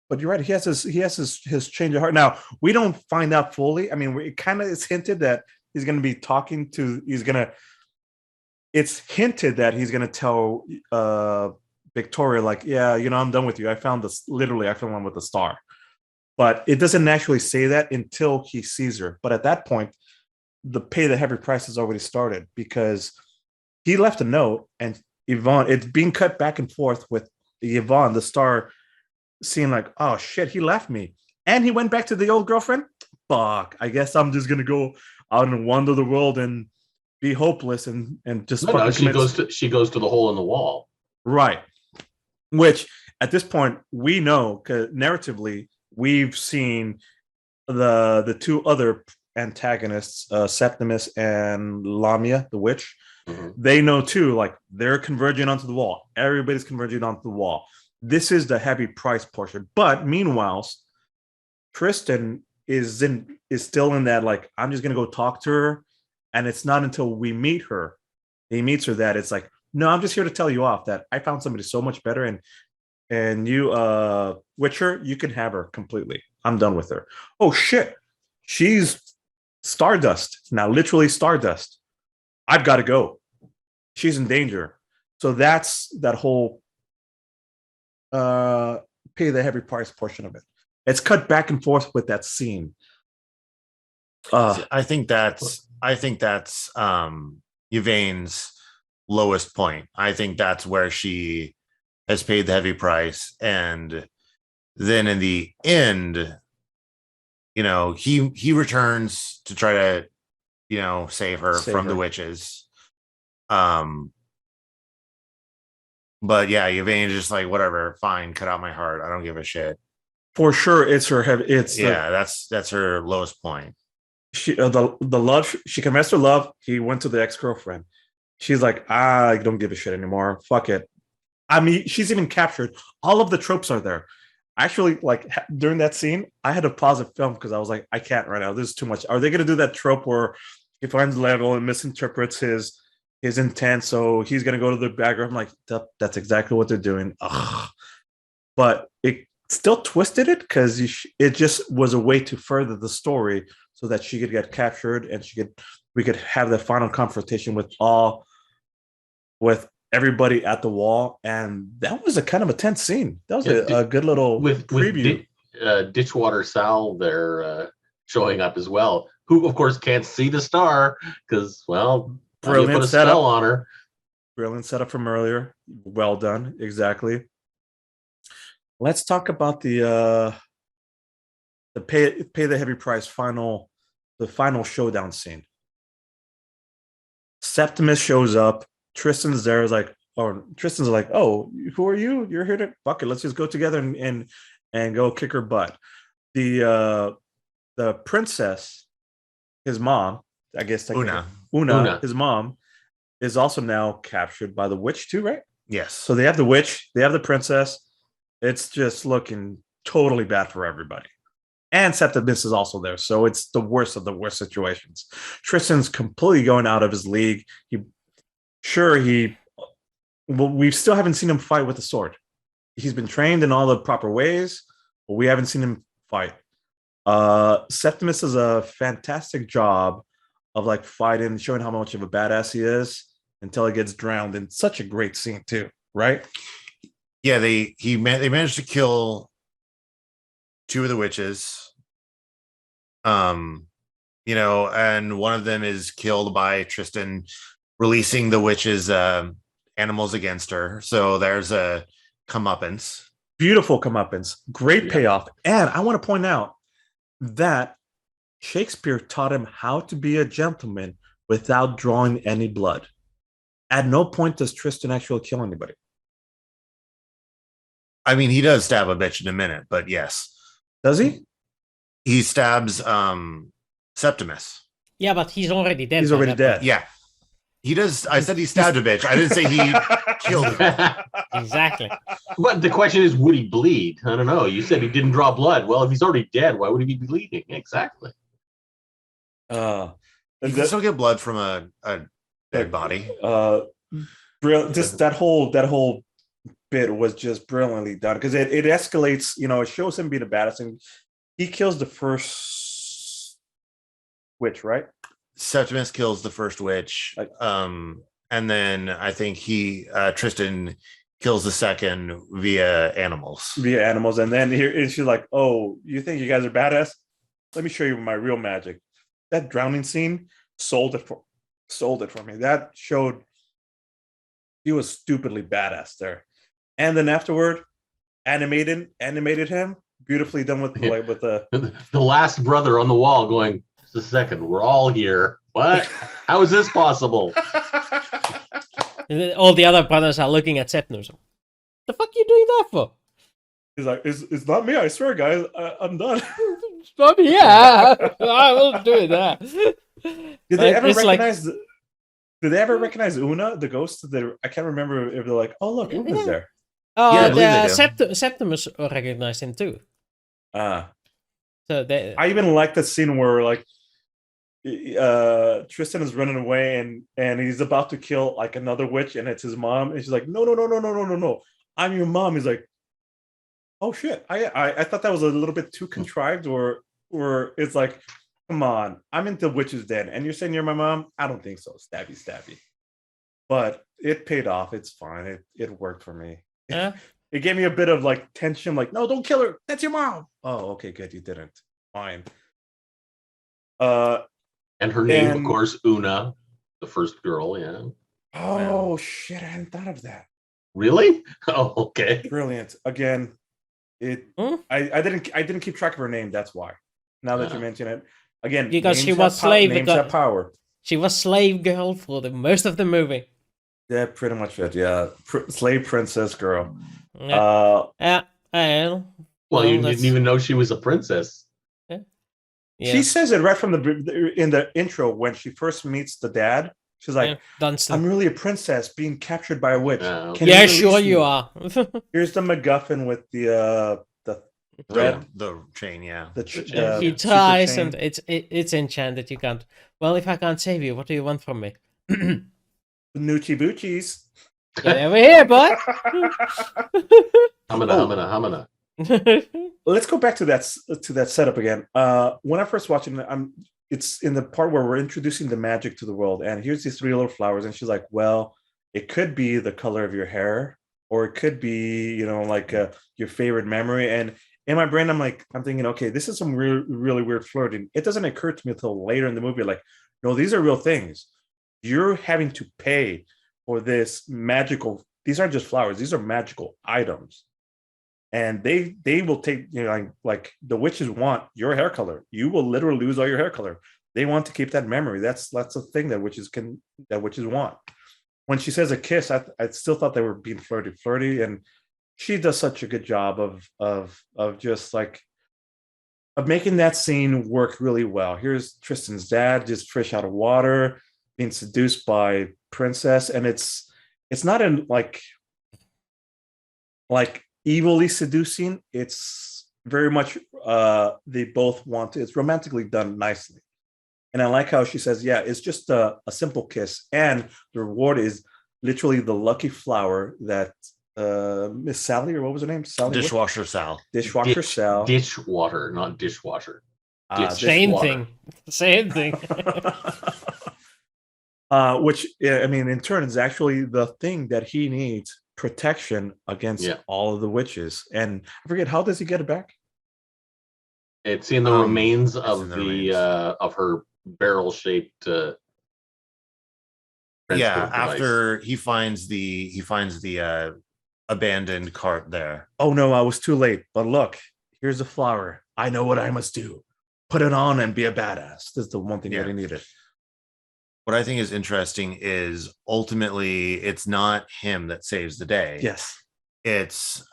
But you're right. He has his change of heart. Now, we don't find out fully. I mean, it kind of is hinted that he's going to be talking to, it's hinted that he's going to tell Victoria, like, yeah, I'm done with you. I found one with a star. But it doesn't actually say that until he sees her. But at that point, the pay the heavy price has already started because he left a note and Yvonne, it's being cut back and forth with Yvonne, the star, seeing like, oh shit, he left me. And he went back to the old girlfriend. Fuck, I guess I'm just going to go out and wander the world and be hopeless and just she goes to the hole in the wall. Right. Which at this point we know, because narratively we've seen the two other antagonists, Septimus and Lamia, the witch. Mm-hmm. They know too, like they're converging onto the wall. Everybody's converging onto the wall. This is the heavy price portion. But meanwhile, Tristan is still in that, like, I'm just gonna go talk to her. And it's not until he meets her that it's like, no, I'm just here to tell you off that I found somebody so much better, and you, Witcher, you can have her completely. I'm done with her. Oh shit, she's Stardust now, literally Stardust. I've got to go. She's in danger. So that's that whole pay the heavy price portion of it. It's cut back and forth with that scene. I think that's Yvain's lowest point. I think that's where she has paid the heavy price, and then in the end, he returns to try to save her from the witches. But yeah, Yvain is just like, whatever, fine, cut out my heart. I don't give a shit. For sure, it's her heavy. That's her lowest point. She the love, she confessed her love. He went to the ex-girlfriend. She's like, I don't give a shit anymore. Fuck it. I mean, she's even captured. All of the tropes are there. Actually, like during that scene, I had to pause the film because I was like, I can't right now. This is too much. Are they going to do that trope where he finds Level and misinterprets his intent, so he's going to go to the background? I'm like, that's exactly what they're doing. Ugh. But it still twisted it because it just was a way to further the story so that she could get captured and we could have the final confrontation with everybody at the wall. And that was a kind of a tense scene. That was a good little preview. With Ditchwater Sal there showing up as well, who of course can't see the star because, well, brilliant put a setup spell on her. Brilliant setup from earlier. Well done. Exactly. Let's talk about the pay the heavy price the final showdown scene. Septimus shows up. Tristan's there, Tristan's like, oh, who are you? You're here to fuck it. Let's just go together and go kick her butt. The princess, his mom, I guess Una. Una, his mom, is also now captured by the witch too, right? Yes. So they have the witch, they have the princess. It's just looking totally bad for everybody. And Septimus is also there, so it's the worst of the worst situations. Tristan's completely going out of his league. We still haven't seen him fight with a sword. He's been trained in all the proper ways, but we haven't seen him fight. Septimus does a fantastic job of like fighting, showing how much of a badass he is until he gets drowned in such a great scene too, right? Yeah, they managed to kill 2 of the witches. And one of them is killed by Tristan releasing the witch's animals against her. So there's a comeuppance. Beautiful comeuppance, great payoff. And I want to point out that Shakespeare taught him how to be a gentleman without drawing any blood. At no point does Tristan actually kill anybody. I mean, he does stab a bitch in a minute, but yes. Does he? He stabs Septimus. Yeah, but he's already dead. He's already dead. Yeah. He does. I said he stabbed a bitch. I didn't say he killed her. Exactly. But the question is, would he bleed? I don't know. You said he didn't draw blood. Well, if he's already dead, why would he be bleeding? Exactly. You can still get blood from a dead body. Just that whole bit was just brilliantly done because it escalates. It shows him being a badass, and he kills the first witch, right? Septimus kills the first witch, and then I think Tristan kills the second via animals. And then she's like, "Oh, you think you guys are badass? Let me show you my real magic." That drowning scene sold it for me. That showed he was stupidly badass there. And then afterward, animated him beautifully done with the last brother on the wall going, "Just a second, we're all here. What? How is this possible?" All the other brothers are looking at Septimus. The fuck are you doing that for? He's like, it's not me, I swear, guys. I'm done. It's not me, yeah. I will do that. Did they ever recognize Una, the ghost? I can't remember if they're like, "Oh, look, Una's there." Oh, yeah, Septimus recognized him too. So I even like the scene where like Tristan is running away and he's about to kill like another witch, and it's his mom, and she's like, no, I'm your mom. He's like, oh shit, I thought that was a little bit too contrived, or it's like, come on, I'm into witches den, and you're saying you're my mom? I don't think so. Stabby. But it paid off. It's fine. It worked for me. Yeah. It gave me a bit of like tension, like, no, don't kill her. That's your mom. Oh, okay, good. You didn't. Fine. And her name, of course, Una, the first girl. Yeah. Oh shit! I hadn't thought of that. Really? Oh, okay. Brilliant. Again, I didn't keep track of her name. That's why. Now that you mention it, again, because she was slave. Names have power. She was slave girl for the most of the movie. Yeah, pretty much it. Yeah, slave princess girl. Yeah. Well, you didn't even know she was a princess. Yeah. She says it right from in the intro when she first meets the dad. She's like, "I'm really a princess being captured by a witch." Yeah, sure you are. Here's the MacGuffin with the thread, the chain. Yeah, he tries, and it's enchanted. You can't. Well, if I can't save you, what do you want from me? Noochie boochies. Get over here, boy. Hamana. Let's go back to that setup again. When I first watched it, it's in the part where we're introducing the magic to the world, and here's these 3 little flowers, and she's like, "Well, it could be the color of your hair, or it could be, like your favorite memory." And in my brain, I'm thinking, okay, this is some really weird flirting. It doesn't occur to me until later in the movie, like, no, these are real things. You're having to pay for this magical. These aren't just flowers; these are magical items. And they will take, like the witches want your hair color. You will literally lose all your hair color. They want to keep that memory. That's a thing that witches want. When she says a kiss, I still thought they were being flirty, and she does such a good job of just like of making that scene work really well. Here's Tristan's dad, just fresh out of water, being seduced by Princess, and it's not in like evilly seducing. It's very much they both want to, it's romantically done nicely. And I like how she says, yeah, it's just a simple kiss. And the reward is literally the lucky flower that Miss Sally, or what was her name? Sally? Dishwasher Sal. Dishwasher Sal. Dishwater, not dishwasher. Same Dishwater. thing. Same thing. Which, I mean, in turn, is actually the thing that he needs protection against all of the witches. And I forget, how does he get it back? It's in the remains it's of in the the remains. Of her barrel-shaped. Yeah, transport device. after he finds the abandoned cart there. Oh no, I was too late. But look, here's a flower. I know what I must do. Put it on and be a badass. This is the one thing that he needed. What I think is interesting is ultimately it's not him that saves the day. Yes. It's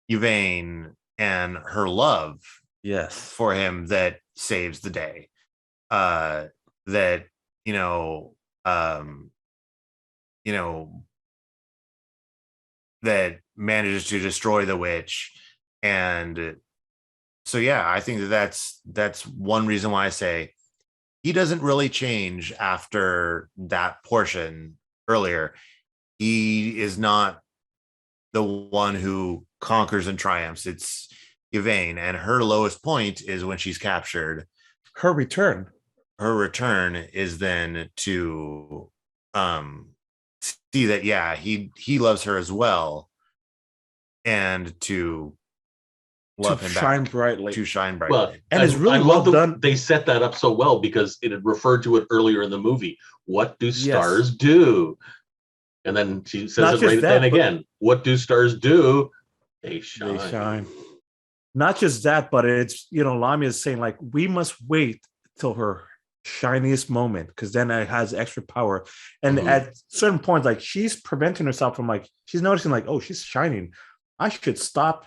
Yvain and her love for him that saves the day. That that manages to destroy the witch. And so yeah, I think that's one reason why I say he doesn't really change after that portion earlier. He is not the one who conquers and triumphs. It's Yvain, and her lowest point is when she's captured. Her return is then to see that he loves her as well, and to love him shine back, brightly. to shine brightly. Well, and it's really well done. They set that up so well because it had referred to it earlier in the movie. What do stars do? And then she says it right then again. What do stars do? They shine. They shine. Not just that, but it's, Lamia is saying, like, we must wait till her shiniest moment, because then it has extra power. And at certain points, like, she's preventing herself from, like, she's noticing, like, oh, she's shining. I should stop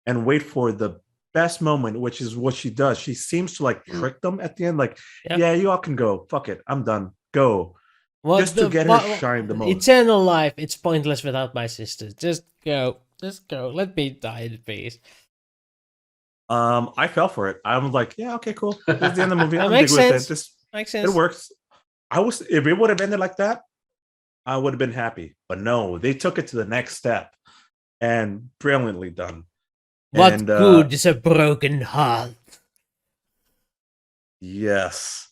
and wait for the best moment, which is what she does. She seems to, like, trick them at the end. Like, yeah, you all can go. Fuck it. I'm done. Go. Just to get her shine the most. Eternal life. It's pointless without my sister. Just go. Just go. Let me die in peace. I fell for it. I was like, yeah, okay, cool. This is the end of the movie. I'm makes big sense. with it. Makes sense. It works. If it would have ended like that, I would have been happy. But no, they took it to the next step, and brilliantly done. What good is a broken heart? Yes.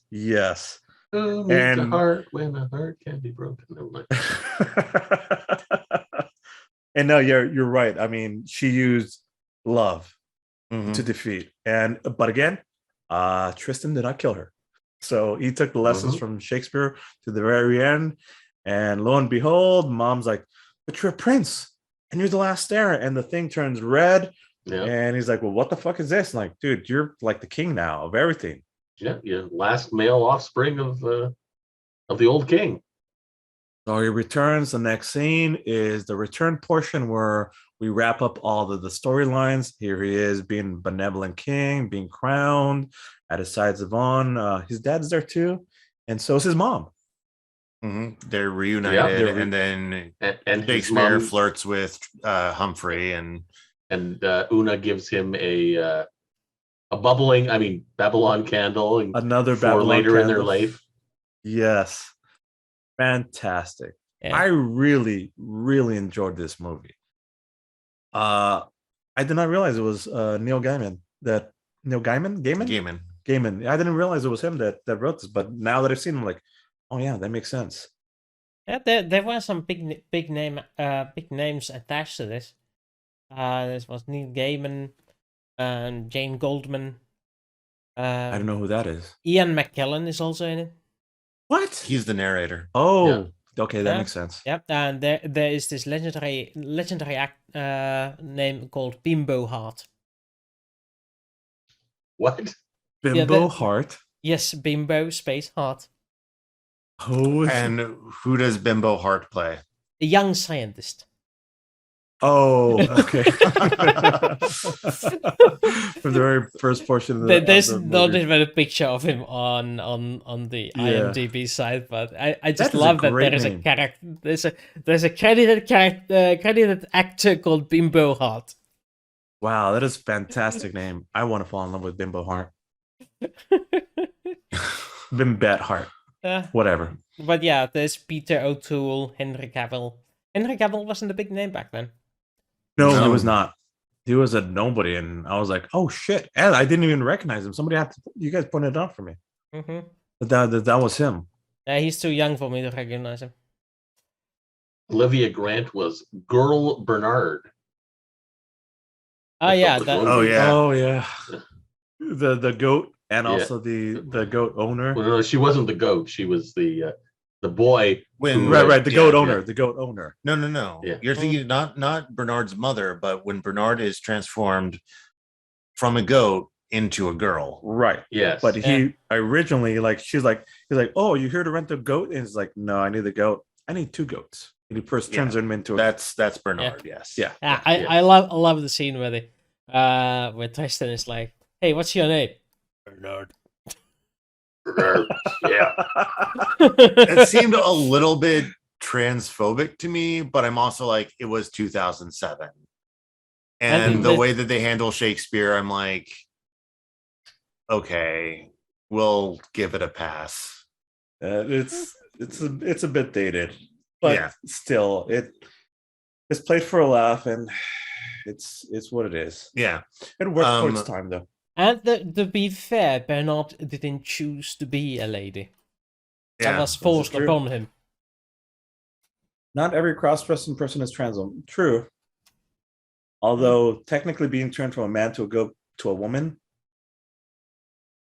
Who needs a heart when a heart can be broken? And no, you're right. I mean, she used love to defeat, but again, Tristan did not kill her. So he took the lessons from Shakespeare to the very end, and lo and behold, mom's like, "But you're a prince, and you're the last heir," and the thing turns red. Yeah. And he's like, well, what the fuck is this? And like, dude, you're like the king now of everything. Yeah, last male offspring of the old king. So he returns. The next scene is the return portion where we wrap up all of the storylines. Here he is being benevolent king, being crowned. At his side's Yvonne. His dad's there too. And so is his mom. They're reunited. And then Shakespeare flirts with Humphrey, and Una gives him a Babylon candle, and another Babylon later candle in their life. Yes, fantastic. Yeah. I really, really enjoyed this movie. I did not realize it was Neil Gaiman. Gaiman. I didn't realize it was him that wrote this, but now that I've seen him, like, oh yeah, that makes sense. Yeah, there were some big names attached to this. This was Neil Gaiman and Jane Goldman. I don't know who that is. Ian McKellen is also in it. What? He's the narrator. Oh, okay, that makes sense. Yep, and there is this legendary name called Bimbo Hart. What? Bimbo Hart? Yes, Bimbo space Hart. And who does Bimbo Hart play? A young scientist. Oh, okay. From the very first portion of There's the not movie. even a picture of him on the Yeah. IMDb site, but I just That is a love that great there is a name. character. There's a credited actor called Bimbo Hart. Wow, that is a fantastic name. I want to fall in love with Bimbo Hart. Bimbet Hart. Whatever. But yeah, there's Peter O'Toole, Henry Cavill. Henry Cavill wasn't a big name back then. No, he No. was not. He was a nobody, and I was like, "Oh shit!" And I didn't even recognize him. Somebody had to. You guys pointed it out for me. Mm-hmm. That was him. Yeah, he's too young for me to recognize him. Olivia Grant was Girl Bernard. Oh yeah, Oh, yeah. Oh yeah. The goat and Yeah. also the goat owner. Well, no, she wasn't the goat. She was the boy. When Right. The yeah, goat yeah. owner. The goat owner. No. Yeah. You're thinking not Bernard's mother, but when Bernard is transformed from a goat into a girl. Right. Yes. But he originally he's like, "Oh, you here to rent a goat?" And he's like, "No, I need the goat. I need 2 goats." And he first turns him into That's Bernard. Yes. Yeah. I love the scene where Tristan is like, "Hey, what's your name?" Bernard. Yeah. It seemed a little bit transphobic to me, but I'm also like, it was 2007. And the way that they handle Shakespeare, I'm like, okay, we'll give it a pass. It's a bit dated, but Yeah. still it's played for a laugh, and it's what it is. Yeah. It worked for its time though. And to be fair, Bernard didn't choose to be a lady. That Yeah. was forced true. upon him. Not every cross-dressing person is trans. True. Although technically being turned from a man to a goat to a woman.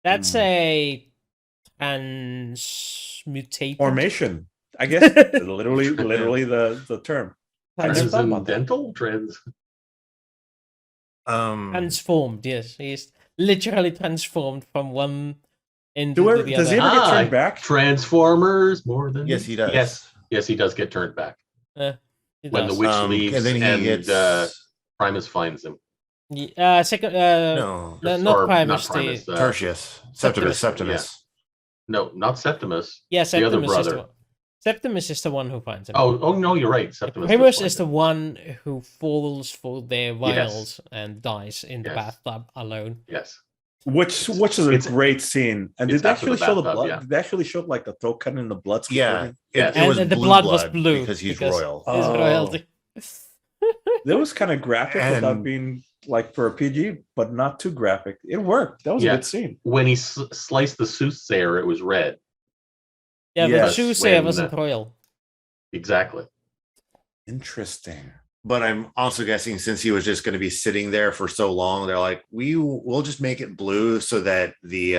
That's a transmutated Formation. I guess literally the term. I never thought about that. Transcendental? Transformed. Yes, he's literally transformed from one into the Does he other. ever get turned back? Transformers more than Yes, he does. Yes, he does get turned back He when the does. witch leaves and then he gets Primus finds him. Second. no, Not Or Primus. not Primus, Tertius, Septimus. Septimus. No, not Septimus. Yeah, the other Septimus is brother. the one. Septimus is the one who finds him. Oh no, you're right. Septimus. Primus does is the find one who falls for their Yes. vials and dies in the Yes. bathtub alone. him. Yes. Which is a it's- great scene. And it's did they after the actually show the bathtub, blood? yeah. Did they actually show like the throat cutting and the blood? Yeah, Yes. it was And the blue blood was blue because he's because- royal. His Oh. royalty. That was kind of graphic without And- being like for a PG, but not too graphic. It worked. That was Yeah. a good scene. When he sliced the soothsayer, it was red. Yeah, Yes, but Soothsayer when, wasn't royal. Exactly. Interesting. But I'm also guessing since he was just going to be sitting there for so long, they're like, we'll just make it blue so that the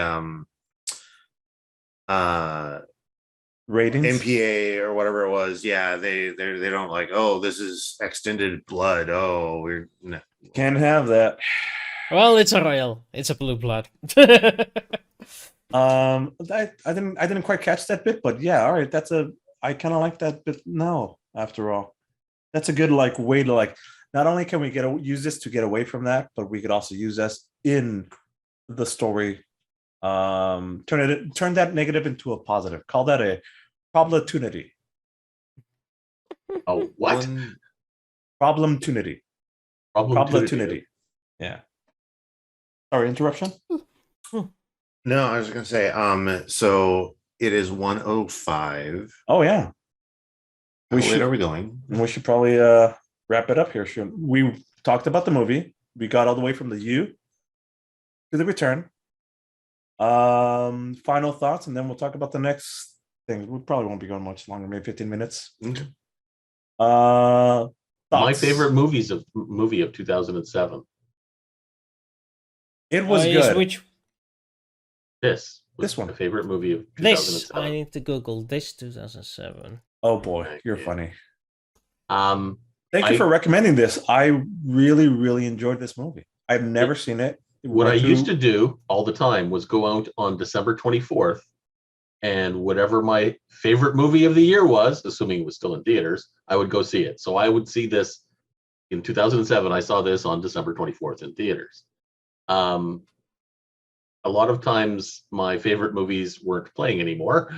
Ratings. MPA or whatever it was, yeah, they don't like, oh, this is extended blood. Oh, we're no. Can't have that. Well, it's a royal. It's a blue blood. I didn't quite catch that bit, but yeah, all right. I kind of like that bit now. After all, that's a good way to not only can we use this to get away from that, but we could also use this in the story. Turn that negative into a positive. Call that a problemtunity. Oh, what? Problemtunity. Problemtunity. Yeah. Sorry, interruption. No, I was going to say, so it is 1:05. Oh yeah. How late are we going? We should probably wrap it up here. We talked about the movie. We got all the way from the U to the return. Final thoughts, and then we'll talk about the next thing. We probably won't be going much longer, maybe 15 minutes. Okay. Thoughts? My favorite movie of 2007. It was good. Which This one. my favorite movie of this 2007. I need to Google this 2007. Oh boy, you're funny. Thank you for recommending this. I really, really enjoyed this movie. I've never seen it. What I used to do all the time was go out on December 24th, and whatever my favorite movie of the year was, assuming it was still in theaters, I would go see it. So I would see this In 2007, I saw this on December 24th in theaters. A lot of times my favorite movies weren't playing anymore,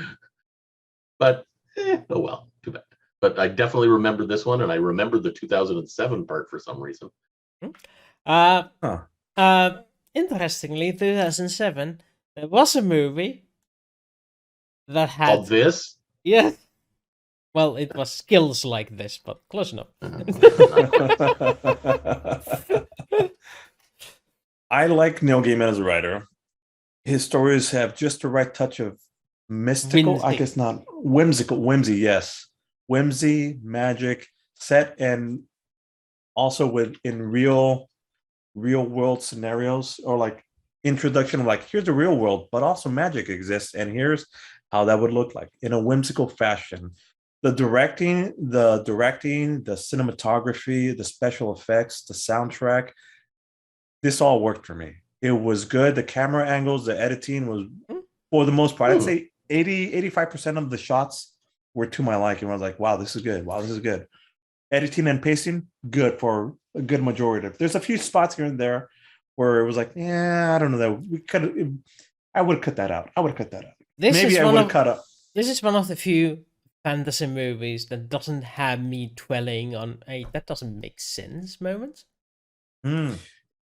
but oh well, too bad. But I definitely remember this one, and I remember the 2007 part for some reason. Interestingly, 2007, there was a movie that had Called this? Yeah. Well, it was skills like this, but close enough. I like Neil Gaiman as a writer. His stories have just the right touch of mystical, Whimsy. I guess not whimsy, yes. Whimsy, magic, set and also in real world scenarios, or like introduction of like, here's the real world, but also magic exists, and here's how that would look like in a whimsical fashion. The directing, the cinematography, the special effects, the soundtrack, this all worked for me. It was good. The camera angles, the editing was, for the most part, I'd say 85% of the shots were to my liking. I was like, wow, this is good. Wow, this is good. Editing and pacing, good for a good majority of it. There's a few spots here and there where it was like, yeah, I don't know that I would cut that out. Maybe I would cut up. This is one of the few fantasy movies that doesn't have me dwelling on a that doesn't make sense moment.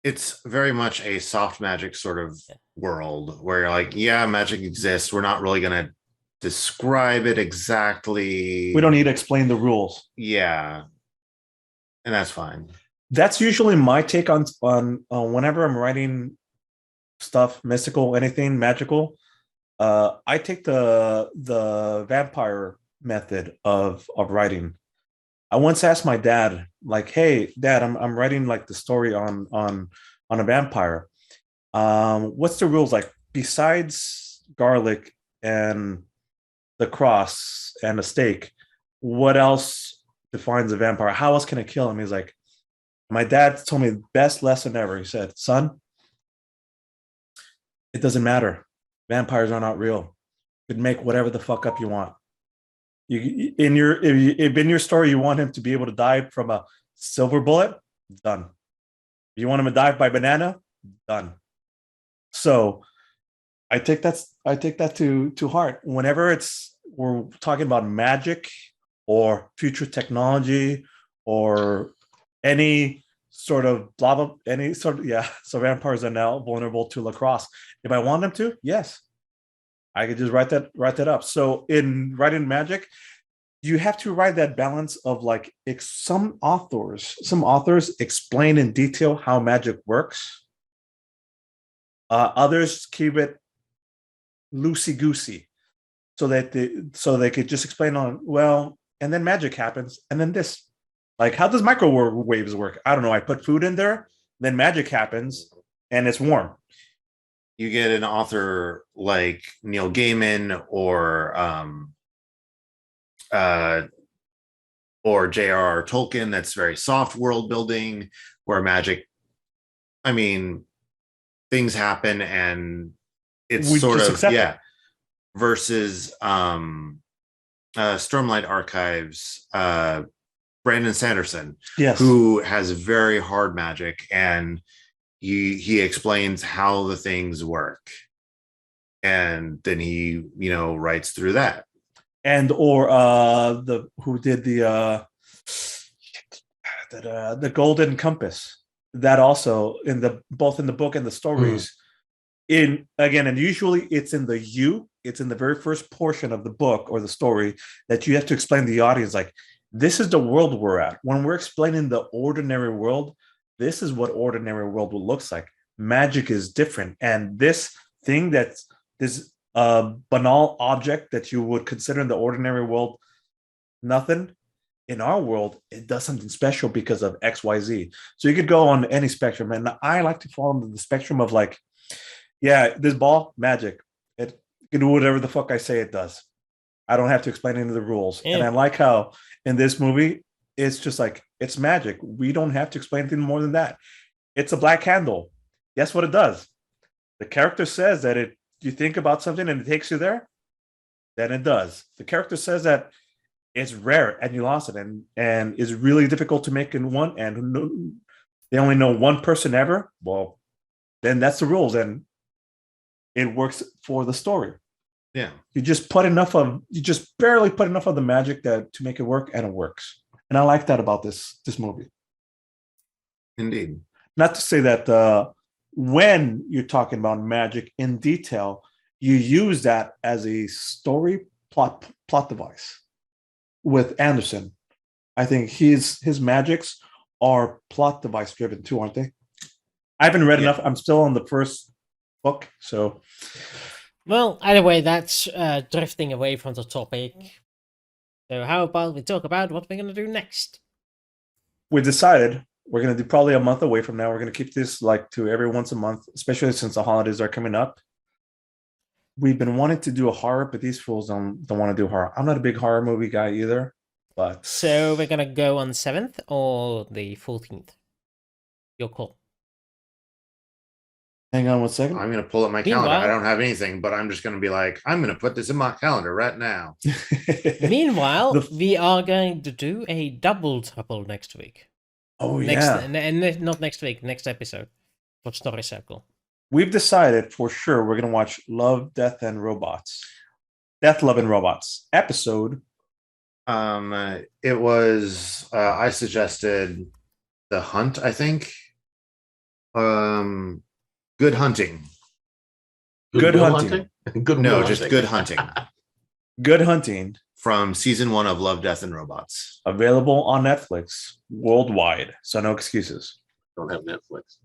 It's very much a soft magic sort of world where you're like, yeah, magic exists. We're not really going to describe it exactly. We don't need to explain the rules. Yeah. And that's fine. That's usually my take on whenever I'm writing stuff, mystical, anything magical. I take the vampire method of writing. I once asked my dad, like, "Hey, Dad, I'm writing like the story on a vampire. What's the rules like besides garlic and the cross and a stake? What else defines a vampire? How else can I kill him?" He's like, my dad told me the best lesson ever. He said, "Son, it doesn't matter. Vampires are not real. You can make whatever the fuck up you want. If in your story you want him to be able to die from a silver bullet, done. You want him to die by banana, done." So I take that to heart. Whenever we're talking about magic or future technology or any sort of blah blah, any sort of, yeah. So vampires are now vulnerable to lacrosse. If I want them to, yes, I could just write that up. So in writing magic, you have to write that balance of like, some authors explain in detail how magic works. Others keep it loosey goosey, so they could just explain on, well, and then magic happens, and then this. Like, how does microwaves work? I don't know. I put food in there, then magic happens, and it's warm. You get an author like Neil Gaiman or J.R.R. Tolkien that's very soft world building, where magic, I mean, things happen and it's We sort just of, accept yeah. it. Versus Stormlight Archives, Brandon Sanderson, Yes. who has very hard magic, and he explains how the things work, and then he writes through that. And or who did the Golden Compass, that also both in the book and the stories. And usually it's in the very first portion of the book or the story that you have to explain to the audience, like, this is the world we're at. When we're explaining the ordinary world, this is what ordinary world looks like. Magic is different. And this thing that's this banal object that you would consider in the ordinary world nothing, in our world, it does something special because of XYZ. So you could go on any spectrum. And I like to fall into the spectrum of like, yeah, this ball, magic. It can do whatever the fuck I say it does. I don't have to explain any of the rules. Yeah. And I like how in this movie, it's just like, it's magic. We don't have to explain anything more than that. It's a black candle. Guess what it does? The character says that you think about something and it takes you there, then it does. The character says that it's rare and you lost it, and it's really difficult to make in one, and they only know one person ever. Well, then that's the rules, and it works for the story. Yeah. You just barely put enough of the magic that to make it work, and it works. And I like that about this movie. Indeed. Not to say that when you're talking about magic in detail, you use that as a story plot device. With Anderson, I think his magics are plot device driven too, aren't they? I haven't read enough. I'm still on the first book, so. Well, either way, that's drifting away from the topic. So how about we talk about what we're going to do next? We decided we're going to do probably a month away from now. We're going to keep this like to every once a month, especially since the holidays are coming up. We've been wanting to do a horror, but these fools don't want to do horror. I'm not a big horror movie guy either, but. So we're going to go on 7th or the 14th? Your call. Hang on 1 second. I'm going to pull up my calendar. I don't have anything, but I'm just going to be like, I'm going to put this in my calendar right now. Meanwhile, we are going to do a double trouble next week. Oh, yeah. Not next week, next episode for Story Circle. We've decided for sure we're going to watch Love, Death, and Robots. Death, Love, and Robots episode. It was, I suggested The Hunt, I think. Good Hunting. Good Hunting. Just Good Hunting. Good Hunting. From season 1 of Love, Death, and Robots. Available on Netflix worldwide, so no excuses. Don't have Netflix.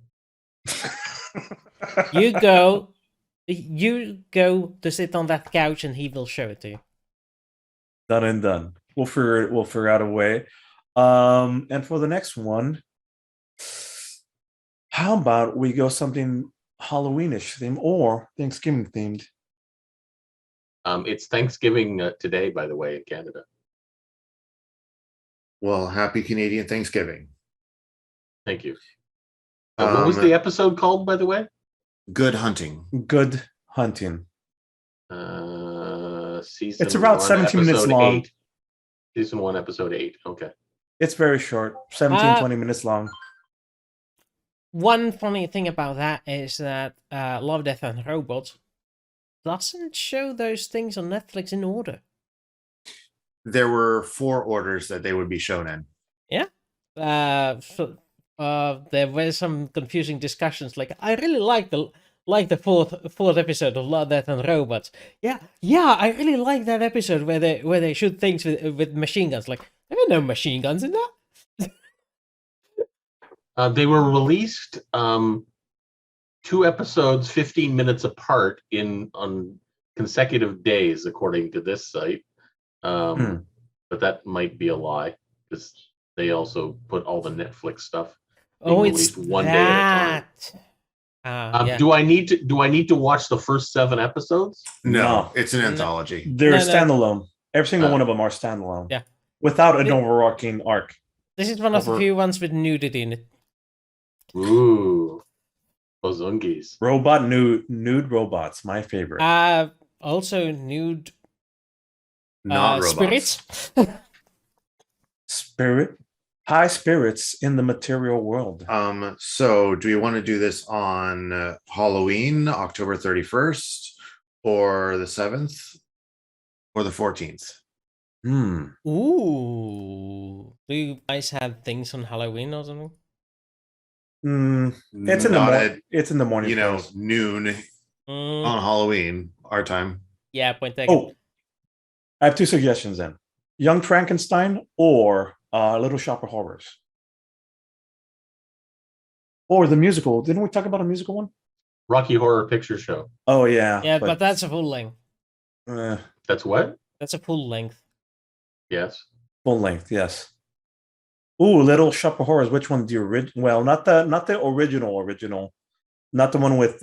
You go to sit on that couch and he will show it to you. Done and done. We'll figure out a way. And for the next one, how about we go something Halloweenish theme or Thanksgiving themed? It's Thanksgiving today, by the way, in Canada. Well, happy Canadian Thanksgiving. Thank you. What was the episode called, by the way? Good Hunting. Good Hunting. Season it's about 17 minutes long. 8. Season 1, episode 8. Okay. It's very short, 20 minutes long. One funny thing about that is that Love, Death, and Robots doesn't show those things on Netflix in order. There were 4 orders that they would be shown in. Yeah. There were some confusing discussions. Like, I really like the fourth episode of Love, Death, and Robots. Yeah, I really like that episode where they shoot things with machine guns. Like, there were no machine guns in that. They were released 2 episodes 15 minutes apart on consecutive days, according to this site. But that might be a lie because they also put all the Netflix stuff. It's one day at a time. Do I need to watch the first 7 episodes? No, it's an anthology. They're standalone. Every single one of them are standalone. Yeah, without an overarching arc. This is one of the few ones with nudity in it. Ooh, Bozungies. Nude robots, my favorite. Also nude. Not robots. Spirits. High spirits in the material world. So do you want to do this on Halloween, October 31st, or the 7th, or the 14th? Ooh. Do you guys have things on Halloween or something? It's in the morning. Noon on Halloween, our time. Yeah, point taken. Oh, I have 2 suggestions then. Young Frankenstein or Little Shop of Horrors. Or the musical. Didn't we talk about a musical one? Rocky Horror Picture Show. Oh, yeah. Yeah, but that's a full length. That's what? That's a full length. Yes. Full length, yes. Ooh, Little Shop of Horrors. Which one do you original? Well, not the original. Not the one with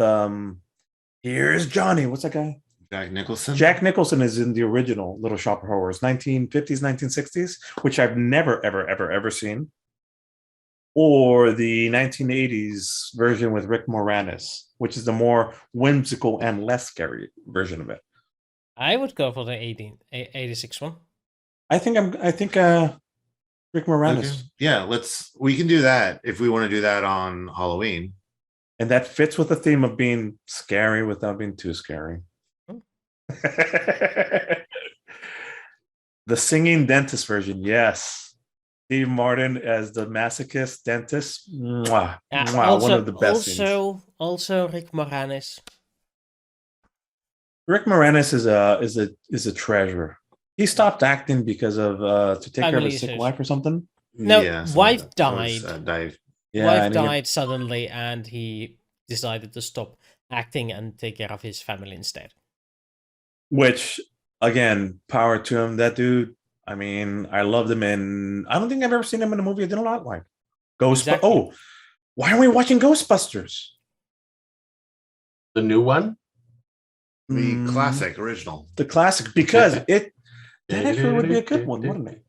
Here's Johnny. What's that guy? Jack Nicholson. Jack Nicholson is in the original Little Shop of Horrors, 1950s, 1960s, which I've never, ever seen. Or the 1980s version with Rick Moranis, which is the more whimsical and less scary version of it. I would go for the 86 one. I think Rick Moranis. Okay. Yeah, we can do that if we want to do that on Halloween. And that fits with the theme of being scary without being too scary. Oh. The singing dentist version, yes. Steve Martin as the masochist dentist. Mwah, mwah, also, one of the best scenes. Also Rick Moranis. Rick Moranis is a treasure. He stopped acting because of to take care of his sick wife or something. No, Yeah, wife died. Yeah, Wife died suddenly, and he decided to stop acting and take care of his family instead. Which, again, power to him. That dude. I mean, I loved him in. I don't think I've ever seen him in a movie I did not like. Exactly. Oh, why are we watching Ghostbusters? The new one? The classic original. The classic, because that actually would be a good one, wouldn't it?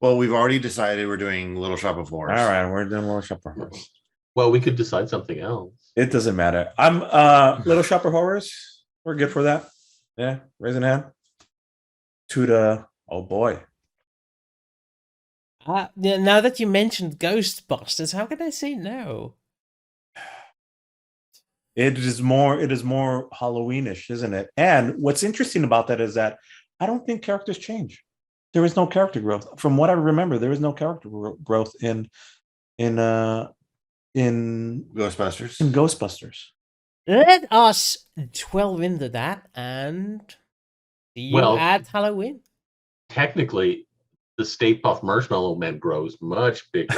Well, we've already decided we're doing Little Shop of Horrors. All right, we're doing Little Shop of Horrors. Well, we could decide something else. It doesn't matter. I'm Little Shop of Horrors. We're good for that. Yeah, raising hand. To the oh boy. Now that you mentioned Ghostbusters, how can I say no? It is more Halloweenish, isn't it? And what's interesting about that is that I don't think characters change. There is no character growth. From what I remember, there is no character growth in Ghostbusters. In Ghostbusters. Let us delve into that and see you at Halloween. Technically, the Stay Puft Marshmallow Man grows much bigger.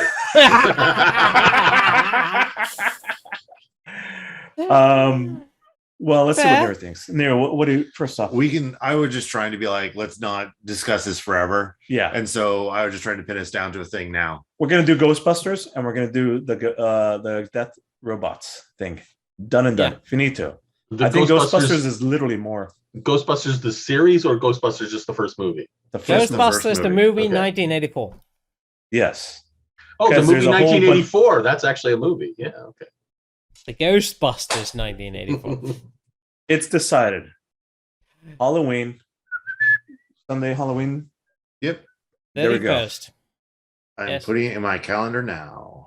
Well, let's see what Neari thinks. Neari, what do you first off? I was just trying to be like, let's not discuss this forever. Yeah. And so I was just trying to pin us down to a thing now. We're gonna do Ghostbusters and we're gonna do the Death Robots thing. Done and done. Yeah. Finito. I think Ghostbusters is literally more. Ghostbusters the series or Ghostbusters just the first movie? Ghostbusters the movie, 1984. Yes. Oh, the movie 1984. That's actually a movie. Yeah, okay. The Ghostbusters 1984. It's decided. Halloween. Sunday Halloween. Yep. There we go. I'm putting it in my calendar now.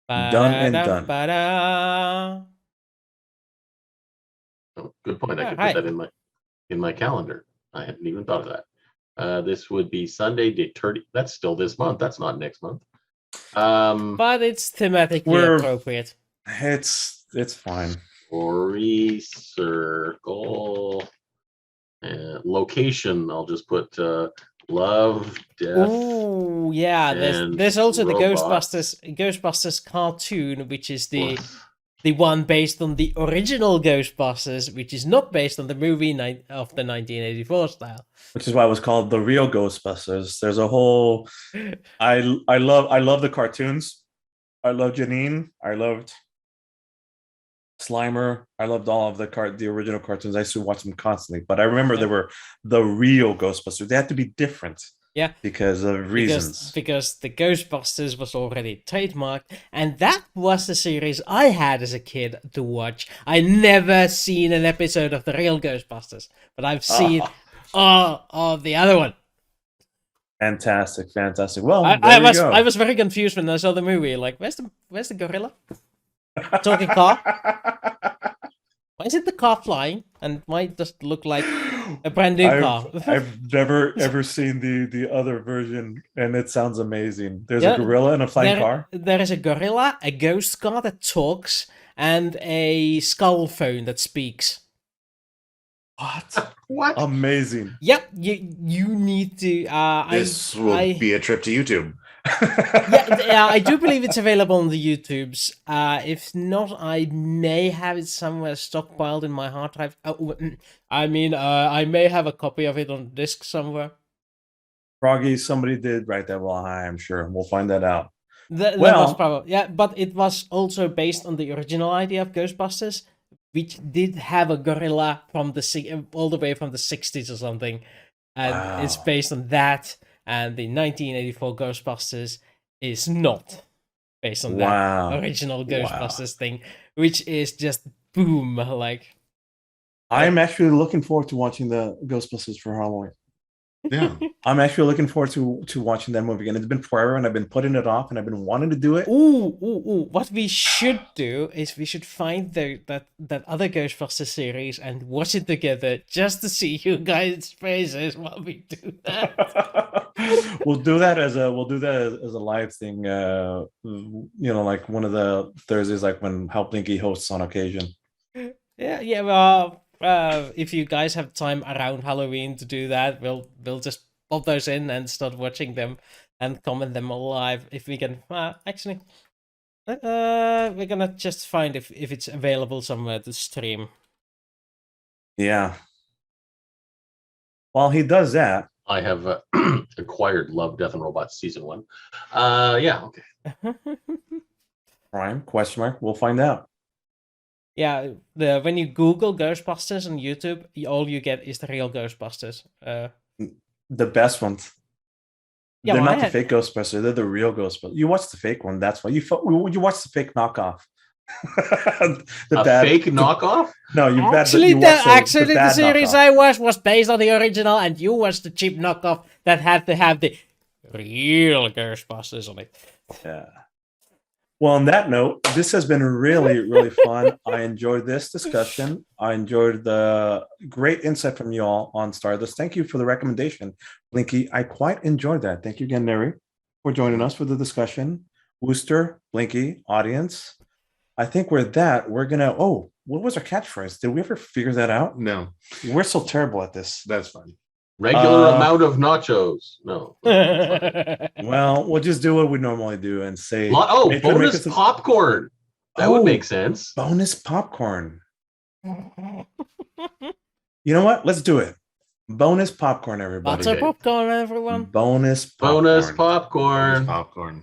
Done and done. Oh, good point. I could put that in my calendar. I hadn't even thought of that. This would be Sunday the 30th. That's still this month. That's not next month. But it's thematically appropriate. It's fine. Story Circle. Location. I'll just put love, death. Oh yeah, there's also robots. the Ghostbusters cartoon, which is the one based on the original Ghostbusters, which is not based on the movie of the 1984 style. Which is why it was called the real Ghostbusters. There's a whole. I love the cartoons. I love Janine. I loved Slimer. I loved all of the original cartoons. I used to watch them constantly. But I remember there were the real Ghostbusters. They had to be different. Yeah. Because of reasons. Because the Ghostbusters was already trademarked, and that was the series I had as a kid to watch. I never seen an episode of the real Ghostbusters, but I've seen all of the other one. Fantastic. Well, I was very confused when I saw the movie. Like, where's the gorilla? Talking car? Why isn't the car flying? And why does it look like a brand new car? I've never ever seen the other version, and it sounds amazing. There's a gorilla and a flying car. There is a gorilla, a ghost car that talks, and a skull phone that speaks. What? Amazing. Yep, you need to. This will be a trip to YouTube. yeah, I do believe it's available on the YouTubes. If not, I may have it somewhere stockpiled in my hard drive. I may have a copy of it on disc somewhere. Froggy, somebody did write that. Well, I'm sure we'll find that out. That was probably but it was also based on the original idea of Ghostbusters, which did have a gorilla from all the way from the 60s or something, and it's based on that. And the 1984 Ghostbusters is not based on that original Ghostbusters thing, which is just boom. Like, I'm actually looking forward to watching the Ghostbusters for Halloween. Yeah. I'm actually looking forward to watching that movie again. It's been forever, and I've been putting it off, and I've been wanting to do it. Ooh. What we should do is we should find that other Ghostbusters series and watch it together just to see you guys' faces while we do that. We'll do that as a live thing. Like one of the Thursdays, like when Help Linky hosts on occasion. Yeah. Well, if you guys have time around Halloween to do that, we'll just pop those in and start watching them and comment them all live if we can. Actually, we're gonna just find if it's available somewhere to stream. Yeah. While he does that, I have acquired Love, Death, and Robots season 1. Yeah, okay. Prime question mark. We'll find out. Yeah, when you Google Ghostbusters on YouTube, all you get is the real Ghostbusters. The best ones. Yeah, they're well, not the fake Ghostbusters. They're the real Ghostbusters. You watch the fake one. That's why you watch the fake knockoff. Fake knockoff? No, you actually the series knockoff. I watched was based on the original, and you watched the cheap knockoff that had to have the real Ghostbusters on it. Yeah. Well, on that note, this has been really, really fun. I enjoyed this discussion. I enjoyed the great insight from you all on Stardust. Thank you for the recommendation, Blinky. I quite enjoyed that. Thank you again, Neari, for joining us for the discussion. Wooster, Blinky, audience. I think we're gonna. Oh, what was our catchphrase? Did we ever figure that out? No, We're so terrible at this. that's fine. Regular amount of nachos. No. Well, we'll just do what we normally do and say. Bonus popcorn. That would make sense. Bonus popcorn. You know what? Let's do it. Bonus popcorn, everybody. Lots of popcorn, everyone. Bonus popcorn. Bonus popcorn. Popcorn.